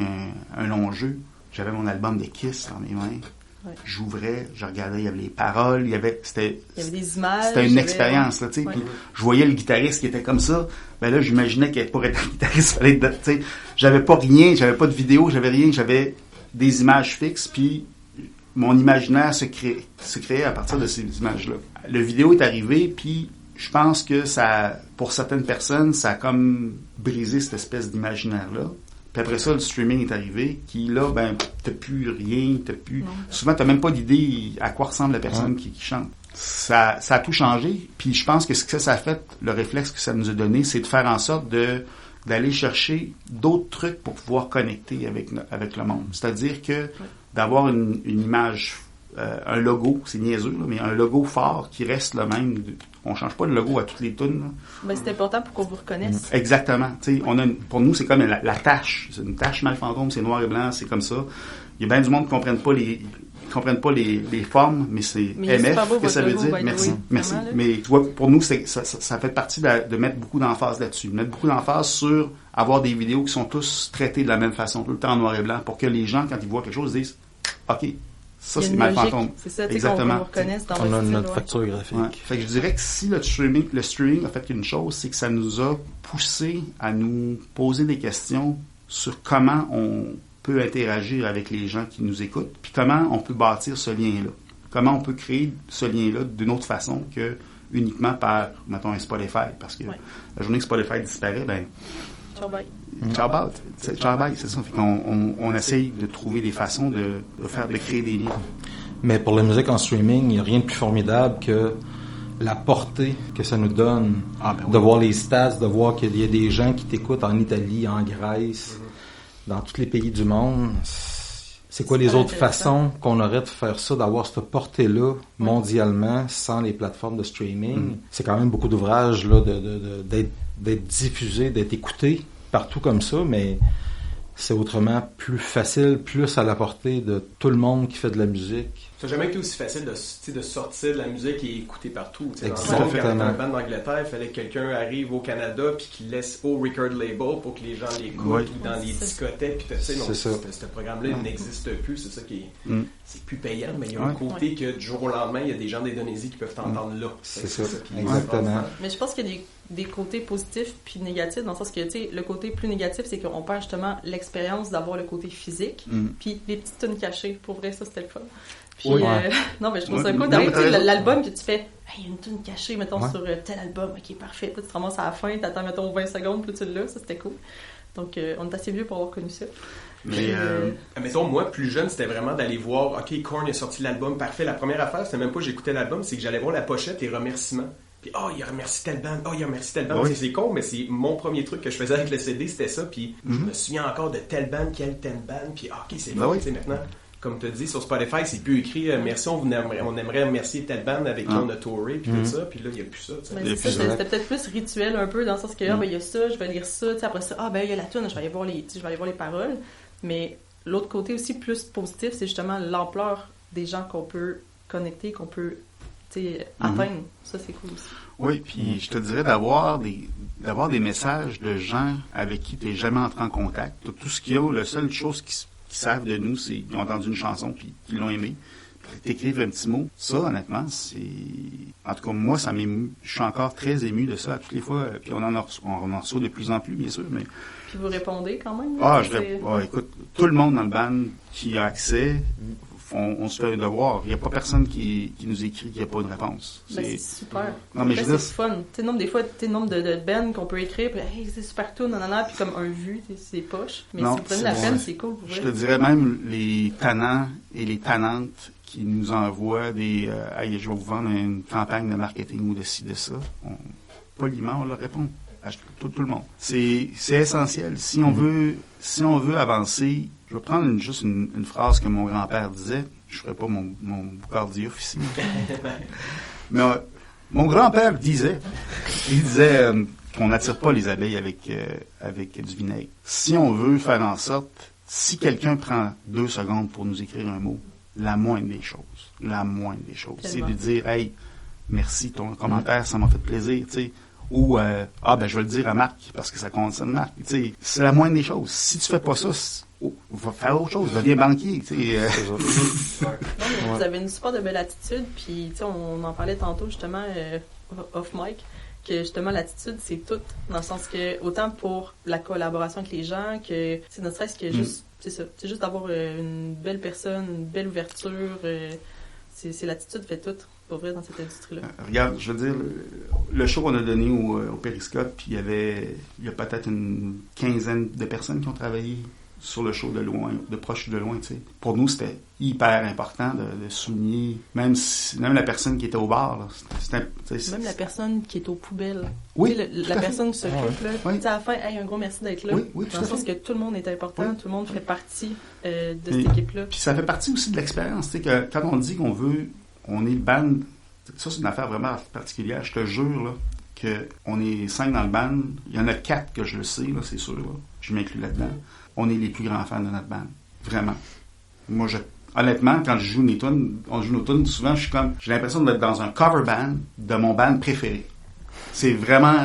un long jeu, j'avais mon album de Kiss dans mes mains. Ouais. J'ouvrais, je regardais, il y avait les paroles, il y avait des images. C'était une expérience, là, tu sais. Ouais. Je voyais le guitariste qui était comme ça. Ben là, j'imaginais que pour être un guitariste, il fallait tu sais, j'avais pas rien, j'avais pas de vidéo, j'avais rien, j'avais des images fixes, puis mon imaginaire se créait à partir de ces images-là. Le vidéo est arrivé, puis je pense que pour certaines personnes, ça a comme brisé cette espèce d'imaginaire-là. Puis après ça, le streaming est arrivé, qui là, ben, t'as plus rien, souvent, t'as même pas d'idée à quoi ressemble la personne qui chante. Ça a tout changé, puis je pense que ce que ça a fait, le réflexe que ça nous a donné, c'est de faire en sorte d'aller chercher d'autres trucs pour pouvoir connecter avec le monde. C'est-à-dire que d'avoir une image, un logo, c'est niaiseux, là, mais un logo fort qui reste le même. On change pas le logo à toutes les tunes. Ben, c'est important pour qu'on vous reconnaisse. Exactement. T'sais, pour nous, c'est comme la tache. C'est une tache mal fantôme, c'est noir et blanc, c'est comme ça. Il y a bien du monde qui ne comprennent pas les formes, mais c'est MF que ça veut dire. Merci. Merci. Mais tu vois, pour nous, ça fait partie de mettre beaucoup d'emphase là-dessus. Mettre beaucoup d'emphase sur avoir des vidéos qui sont tous traitées de la même façon, tout le temps en noir et blanc, pour que les gens, quand ils voient quelque chose, disent « OK, ça, c'est mal fantôme. » C'est ça, exactement. Qu'on reconnaisse dans on a notre facture graphique. Ouais. Fait que je dirais que si le streaming a fait une chose, c'est que ça nous a poussé à nous poser des questions sur comment on peut interagir avec les gens qui nous écoutent, puis comment on peut bâtir ce lien-là. Comment on peut créer ce lien-là d'une autre façon que uniquement par, mettons, un Spotify. Parce que la journée que Spotify disparaît, ben... Ciao, bye. Ciao, bye, c'est ça. Fait on essaye de trouver des façons de créer des liens. Mais pour la musique en streaming, il n'y a rien de plus formidable que la portée que ça nous donne. De voir les stats, de voir qu'il y a des gens qui t'écoutent en Italie, en Grèce, dans tous les pays du monde. C'est quoi les autres façons qu'on aurait de faire ça, d'avoir cette portée-là mondialement sans les plateformes de streaming? C'est quand même beaucoup d'ouvrages là, d'être diffusés, d'être écoutés partout comme ça, mais c'est autrement plus facile, plus à la portée de tout le monde qui fait de la musique. Ça n'a jamais été aussi facile de sortir de la musique et écouter partout. Exactement. Quand un band d'Angleterre, il fallait que quelqu'un arrive au Canada puis qu'il laisse au record label pour que les gens l'écoutent ou dans les discothèques. Puis ce programme-là il n'existe plus. C'est ça qui est... C'est plus payant, mais il y a un côté que du jour au lendemain, il y a des gens d'Indonésie qui peuvent t'entendre là. C'est ça, exactement. Mais je pense qu'il y a des côtés positifs puis négatifs, dans le sens que, tu sais, le côté plus négatif, c'est qu'on perd justement l'expérience d'avoir le côté physique, puis les petites tunes cachées. Pour vrai, ça, c'était le fun. Puis, non, mais je trouve ça cool d'arriver, l'album que tu fais, il y a une tune cachée, mettons, sur tel album, ok, parfait. Puis tu te ramasses à la fin, t'attends, mettons, 20 secondes, puis tu l'as, ça, c'était cool. Donc, on est assez vieux pour avoir connu ça. Mais, mettons, moi, plus jeune, c'était vraiment d'aller voir, ok, Korn a sorti l'album, parfait. La première affaire, c'était même pas j'écoutais l'album, c'est que j'allais voir la pochette et remerciements. Puis, il a remercié telle bande, il a remercié telle bande. C'est con, mais c'est mon premier truc que je faisais avec le CD, c'était ça. Puis, je me souviens encore de telle bande, quelle telle bande. Puis, ok, c'est bon, tu sais, maintenant. Comme tu as dit, sur Spotify, c'est plus écrit merci, on aimerait remercier telle bande avec qui on a touré, puis tout ça, puis là, il n'y a plus ça. C'était peut-être plus rituel un peu, dans le sens que, il y a ça, je vais lire ça, après ça, il y a la tune, je vais aller voir les paroles. Mais l'autre côté aussi plus positif, c'est justement l'ampleur des gens qu'on peut connecter, qu'on peut atteindre. Ça, c'est cool aussi. Oui, puis je te dirais d'avoir des messages de gens avec qui tu n'es jamais entré en contact. Tout ce qu'il y a, la seule chose qui savent de nous, c'est qu'ils ont entendu une chanson puis qu'ils l'ont aimée. Puis t'écrivent un petit mot. Ça, honnêtement, c'est... En tout cas, moi, ça m'émeut. Je suis encore très ému de ça à toutes les fois. Puis on en reçoit de plus en plus, bien sûr, mais... Puis vous répondez quand même? Écoute, tout le monde dans le band qui a accès, on se fait un devoir. Il n'y a pas personne qui nous écrit qu'il n'y a pas de réponse. C'est super. Non, mais c'est fun. Tu sais, des fois, nombre de bands qu'on peut écrire, puis hey, c'est super cool, puis comme un vu, c'est poche. Mais si vous prenez la peine, c'est cool. Je te dirais même les tannants et les tannantes qui nous envoient des hey, je vais vous vendre une campagne de marketing ou de ci, de ça. Poliment, on leur répond. À tout le monde. C'est essentiel. Si on veut avancer, je vais prendre juste une phrase que mon grand-père disait. Je ferai pas mon Boucard Diouf ici. Mais mon grand-père disait qu'on n'attire pas les abeilles avec du vinaigre. Si on veut faire en sorte, si quelqu'un prend 2 secondes pour nous écrire un mot, la moindre des choses, c'est de dire, hey, merci ton commentaire, ça m'a fait plaisir, tu sais. Ou, je vais le dire à Marc, parce que ça concerne Marc. Tu sais, c'est la moindre des choses. Si tu fais pas ça, va faire autre chose, deviens banquier, tu sais. Vous avez une super de belle attitude, puis tu sais, on en parlait tantôt justement off mic, que justement l'attitude c'est tout, dans le sens que autant pour la collaboration avec les gens que c'est ne serait-ce que juste c'est ça, c'est juste d'avoir une belle personne, une belle ouverture, c'est l'attitude fait tout pour vrai dans cette industrie-là. Regarde, je veux dire, le show qu'on a donné au Périscope, puis il y a peut-être une 15aine de personnes qui ont travaillé sur le show de loin, de proche ou de loin, tu sais. Pour nous, c'était hyper important de souligner, même la personne qui était au bar, là, même la personne qui est aux poubelles. Oui, la personne qui s'occupe, là. Oui. À la fin, hey, un gros merci d'être là. Oui, dans le sens que tout le monde est important, tout le monde fait partie de Et, cette équipe-là. Puis ça fait partie aussi de l'expérience, tu sais, que quand on dit on est le band, ça c'est une affaire vraiment particulière, je te jure, là, qu'on est 5 dans le band, il y en a 4 que je le sais, là, c'est sûr, là, je m'inclus là-dedans. On est les plus grands fans de notre band. Vraiment. Moi, honnêtement, quand je joue on joue nos tunes, souvent, j'ai l'impression d'être dans un cover band de mon band préféré. C'est vraiment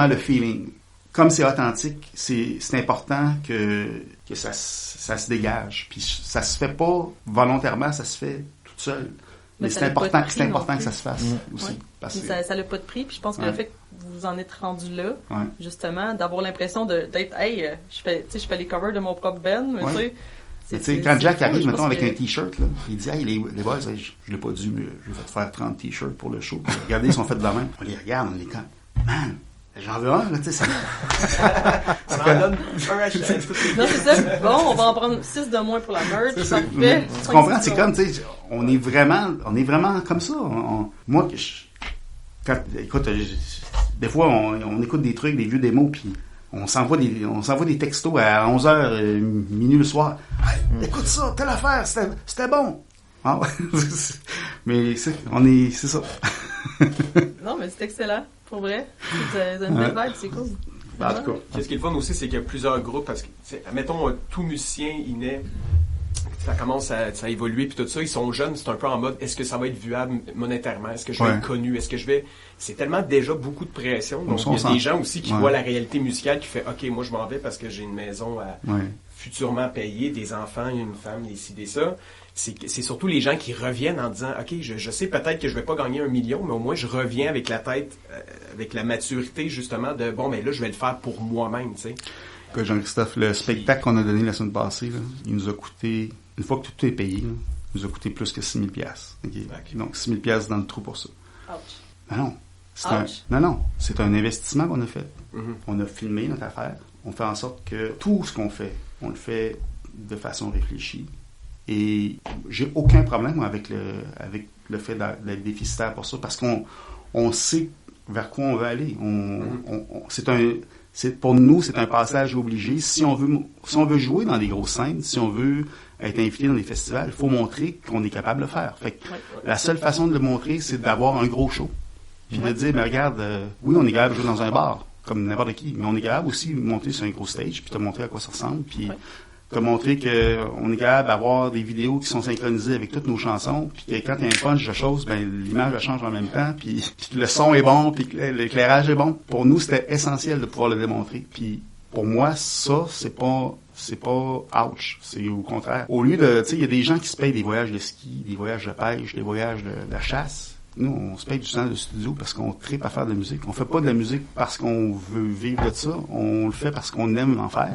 le feeling. Comme c'est authentique, c'est important que ça se dégage. Puis ça se fait pas volontairement, ça se fait toute seule. Mais c'est important que ça se fasse aussi. Ouais. Parce que ça n'a pas de prix. Puis je pense que le fait que vous en êtes rendu là, justement, d'avoir l'impression d'être, hey, je fais les covers de mon propre band, mais tu sais, quand Jack arrive, mettons, avec un t-shirt, là, il dit, hey, les boys, je l'ai pas dû, mais je vais te faire 30 t-shirts pour le show. Puis, regardez, ils sont faits de la main. On les regarde, on les compte. Man! J'en veux un, là, tu sais, ça en donne un à chaque. Non, c'est ça. Bon, on va en prendre 6 de moins pour la merch. Ça fait. Tu comprends? C'est comme, tu sais, on est vraiment comme ça. Moi, écoute, des fois, on écoute des trucs, des vieux démos, puis on s'envoie des textos à 11h, minuit le soir. Hey, écoute ça, telle affaire, c'était bon. Ah ouais. Mais c'est ça. Non, mais c'est excellent. Pour vrai, c'est une belle vibe, c'est cool. En tout cas, ce qui est le fun aussi, c'est qu'il y a plusieurs groupes, parce que, admettons, tout musicien, il naît, ça commence à évoluer, puis tout ça, ils sont jeunes, c'est un peu en mode, est-ce que ça va être viable monétairement? Est-ce que je vais être connu? Est-ce que je vais... C'est tellement déjà beaucoup de pression, donc il y a des gens aussi qui voient la réalité musicale, qui fait, OK, moi je m'en vais parce que j'ai une maison à futurement payer, des enfants, une femme, des ci, des ça. C'est surtout les gens qui reviennent en disant, OK, je sais peut-être que je vais pas gagner 1 million, mais au moins je reviens avec la tête, avec la maturité justement de, bon, mais là, je vais le faire pour moi-même, tu sais. Jean-Christophe, le spectacle qu'on a donné la semaine passée, là, il nous a coûté, une fois que tout est payé, là, il nous a coûté plus que 6 000 $. Okay? Donc, 6 000 $ dans le trou pour ça. Ouch. Non, c'est un investissement qu'on a fait. Mm-hmm. On a filmé notre affaire. On fait en sorte que tout ce qu'on fait, on le fait de façon réfléchie. Et j'ai aucun problème avec le fait d'être déficitaire pour ça, parce qu'on sait vers quoi on veut aller. Pour nous, c'est un passage obligé. Si on veut jouer dans des grosses scènes, si on veut être invité dans des festivals, il faut montrer qu'on est capable de le faire. Fait que la seule façon de le montrer, c'est d'avoir un gros show. Puis de dire, mais regarde, oui, on est capable de jouer dans un bar, comme n'importe qui, mais on est capable aussi de monter sur un gros stage, puis de montrer à quoi ça ressemble, puis de montrer qu'on est capable d'avoir des vidéos qui sont synchronisées avec toutes nos chansons, puis que quand il y a un punch de choses, ben l'image elle change en même temps, puis que le son est bon, puis que l'éclairage est bon. Pour nous, c'était essentiel de pouvoir le démontrer. Puis pour moi, ça, c'est pas ouch, c'est au contraire. Au lieu de, tu sais, il y a des gens qui se payent des voyages de ski, des voyages de pêche, des voyages de chasse. Nous, on se paye du temps de studio parce qu'on tripe à faire de la musique. On fait pas de la musique parce qu'on veut vivre de ça. On le fait parce qu'on aime en faire.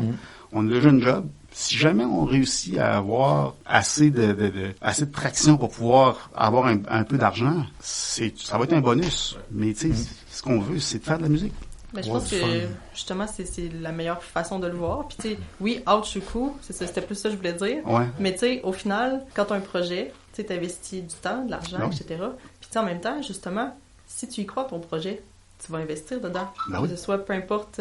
On a déjà une job. Si jamais on réussit à avoir assez de traction pour pouvoir avoir un peu d'argent, ça va être un bonus. Mais tu sais, ce qu'on veut, c'est de faire de la musique. Ben, je pense que, justement, c'est la meilleure façon de le voir. Puis, tu sais, oui, ouch ou coup, c'était plus ça que je voulais dire. Ouais. Mais, tu sais, au final, quand tu as un projet, tu tu investis du temps, de l'argent, Ah oui. etc. Puis tu sais, en même temps, justement, si tu y crois à ton projet, tu vas investir dedans. Ben oui. Que ce soit peu importe...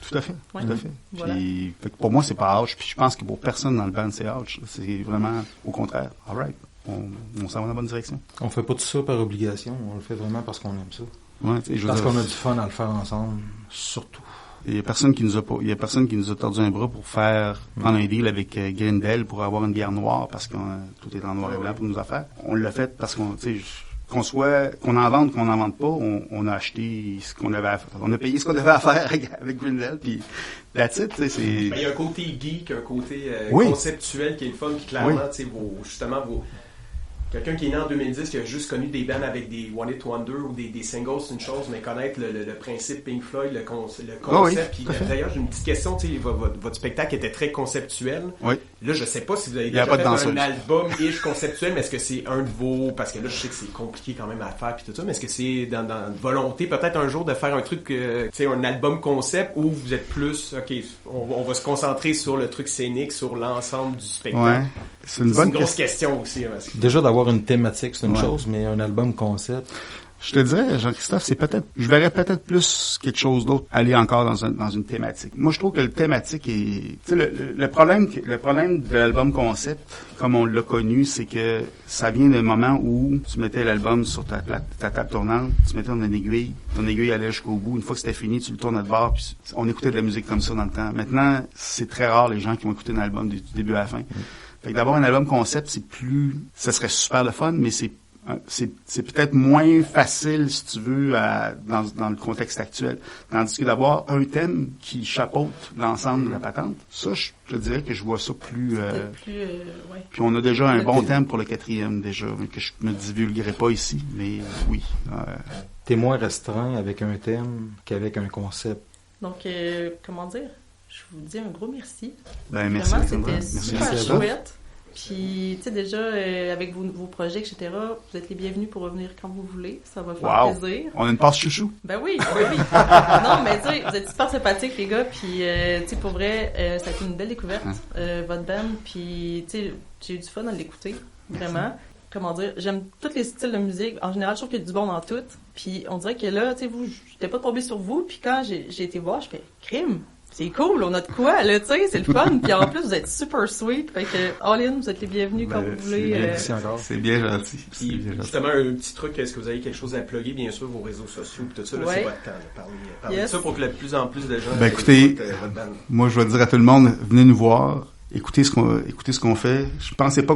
Tout à fait, Ouais. tout à fait. Voilà. Puis, fait que pour moi, c'est pas âge. Puis je pense que pour personne dans le band, c'est âge. C'est vraiment au contraire. All right. On s'en va dans la bonne direction. On fait pas tout ça par obligation, on le fait vraiment parce qu'on aime ça. Ouais, tu sais, je veux Parce dire, qu'on a du fun à le faire ensemble, surtout. il y a personne qui nous a tordu un bras pour prendre un deal avec Grindel pour avoir une bière noire parce que tout est en noir et blanc pour nos affaires. On l'a fait parce qu'on, tu sais, qu'on en vende, qu'on n'en vende pas, on a acheté ce qu'on avait à faire. On a payé ce qu'on avait à faire avec Grindel, puis that's it, tu sais, c'est... Il y a un côté geek, un côté Oui. conceptuel qui est le fun, puis clairement, Oui. tu sais, quelqu'un qui est né en 2010, qui a juste connu des bands avec des One Hit Wonder ou des singles, c'est une chose, mais connaître le principe Pink Floyd, le concept. oui, Puis d'ailleurs, j'ai une petite question, tu sais, votre spectacle était très conceptuel. Oui. Là, je sais pas si vous avez Il y a déjà pas de fait danseuse. un album-ish conceptuel, mais est-ce que c'est un de vos... Parce que là, je sais que c'est compliqué quand même à faire, puis tout ça, mais est-ce que c'est dans volonté, peut-être un jour, de faire un truc, tu sais, un album concept, où vous êtes plus, OK, on va se concentrer sur le truc scénique, sur l'ensemble du spectacle? Ouais. C'est une C'est bonne une grosse question. question aussi. Hein, parce que- Déjà d'avoir une thématique, c'est une Ouais. chose, mais un album concept, Je te dirais, Jean-Christophe, je verrais peut-être plus quelque chose d'autre aller encore dans une thématique. Moi, je trouve que le thématique est, tu sais, le problème de l'album concept, comme on l'a connu, c'est que ça vient d'un moment où tu mettais l'album sur ta table tournante, tu mettais ton aiguille allait jusqu'au bout. Une fois que c'était fini, tu le tournais de bord, puis on écoutait de la musique comme ça dans le temps. Maintenant, c'est très rare les gens qui vont écouter un album du début à la fin. Fait que d'avoir un album concept, ça serait super le fun, mais c'est peut-être moins facile, si tu veux, dans le contexte actuel. Tandis que d'avoir un thème qui chapeaute l'ensemble de la patente, ça, je te dirais que je vois ça plus... peut-être plus... ouais. Puis on a déjà un bon thème pour le 4e, déjà, mais que je ne divulguerai pas ici, mais oui. t'es moins restreint avec un thème qu'avec un concept. Donc, comment dire? Je vous dis un gros merci. Ben, merci, Vraiment, Alexandra. c'était Merci. super Merci à toi. chouette. Puis, tu sais, déjà, avec vos projets, etc., vous êtes les bienvenus pour revenir quand vous voulez. Ça va faire Wow. plaisir. On a une passe chouchou. Ben oui, ben oui. Non, mais tu sais, vous êtes super sympathiques, les gars. Puis, tu sais, pour vrai, ça a été une belle découverte, votre band. Puis, tu sais, j'ai eu du fun à l'écouter. Vraiment. Comment dire, j'aime tous les styles de musique. En général, je trouve qu'il y a du bon dans tout. Puis, on dirait que là, tu sais, j'étais pas tombée sur vous. Puis, quand j'ai été voir, je fais crime. C'est cool, on a de quoi, là, tu sais, c'est le fun. Puis en plus, vous êtes super sweet. Fait que, all in, vous êtes les bienvenus quand Ben, vous voulez. Merci encore. C'est bien gentil. C'est Puis, bien gentil. justement, un petit truc, est-ce que vous avez quelque chose à plugger, bien sûr, vos réseaux sociaux, puis tout ça, là, Ouais. c'est votre temps, là, parlez Yes. de ça pour que de plus en plus de gens Ben, écoutez, écoutent, votre band. Moi, je vais dire à tout le monde, venez nous voir, écoutez ce qu'on fait. Je pensais pas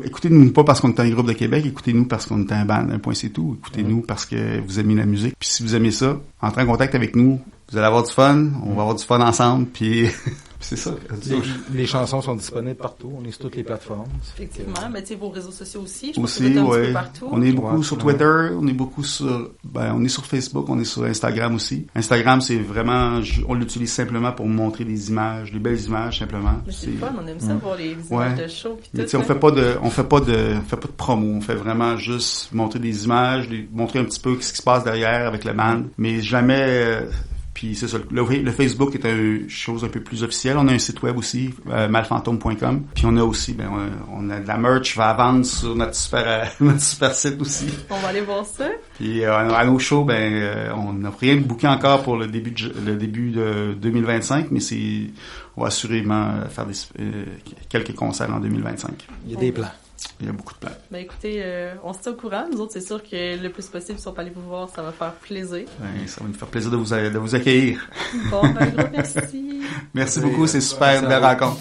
écoutez-nous pas parce qu'on est un groupe de Québec, écoutez-nous parce qu'on est un band, un point c'est tout. Écoutez-nous parce que vous aimez la musique. Puis si vous aimez ça, entrez en contact avec nous. Vous allez avoir du fun, on va avoir du fun ensemble, puis c'est ça. Les chansons sont disponibles partout, on est sur toutes les plateformes. Effectivement, mais tu sais, vos réseaux sociaux aussi. Je pense que Aussi, vous êtes un petit ouais. peu partout. On est beaucoup Ouais, sur ouais. Twitter, on est beaucoup on est sur Facebook, on est sur Instagram aussi. Instagram, c'est vraiment, on l'utilise simplement pour montrer des images, des belles images simplement. Mais c'est le fun, on aime ça, voir les images Ouais. de show pis Mais tout. tu sais, on fait pas de promo, on fait vraiment juste montrer des images, montrer un petit peu ce qui se passe derrière avec le band, mais jamais. Puis c'est ça, le Facebook est une chose un peu plus officielle. On a un site web aussi, malfantôme.com. Puis on a aussi, on a de la merch va à vendre sur notre super site aussi. On va aller voir ça. Puis à nos shows, on n'a rien de booké encore pour le début de 2025, mais on va assurément faire quelques concerts en 2025. Il y a des plans. Il y a beaucoup de plans. Ben écoutez, on se tient au courant. Nous autres, c'est sûr que le plus possible, si on peut aller vous voir, ça va faire plaisir. Ça va nous faire plaisir de vous accueillir. Bon, ben gros merci. Merci beaucoup, c'est super, une belle rencontre.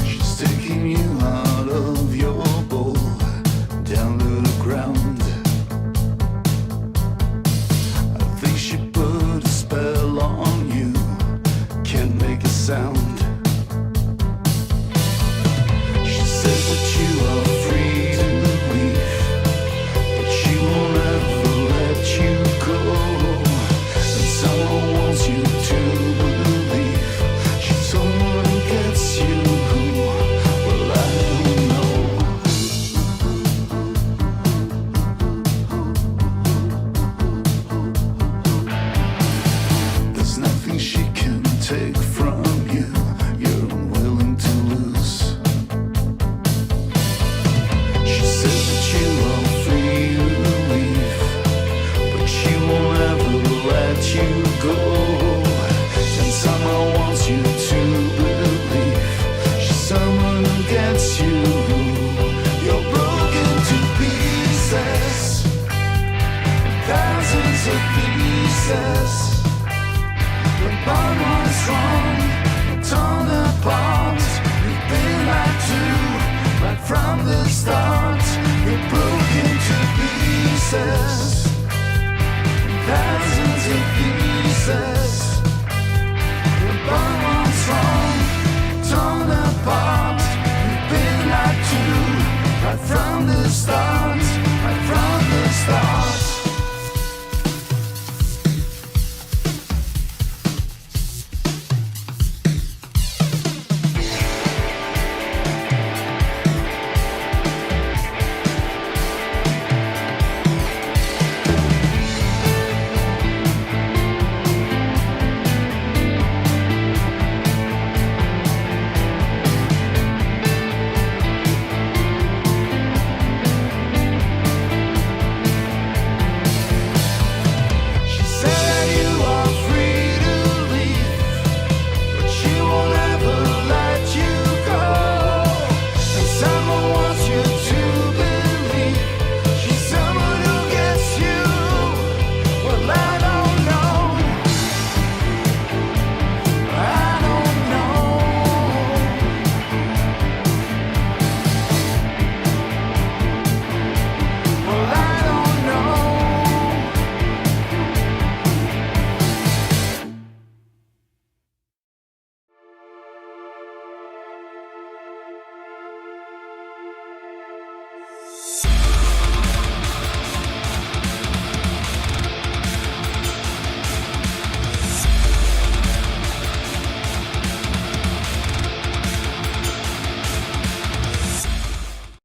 She's taking you out of your bowl, down to the ground. take from you, you're unwilling to lose. She said that you are free to leave, but she won't ever let you go. And somehow wants you to believe she's someone who gets you. You're broken to pieces, thousands of pieces. The bond was wrong, torn apart. You've been lied to, right from the start. You're broken to pieces, thousands of pieces.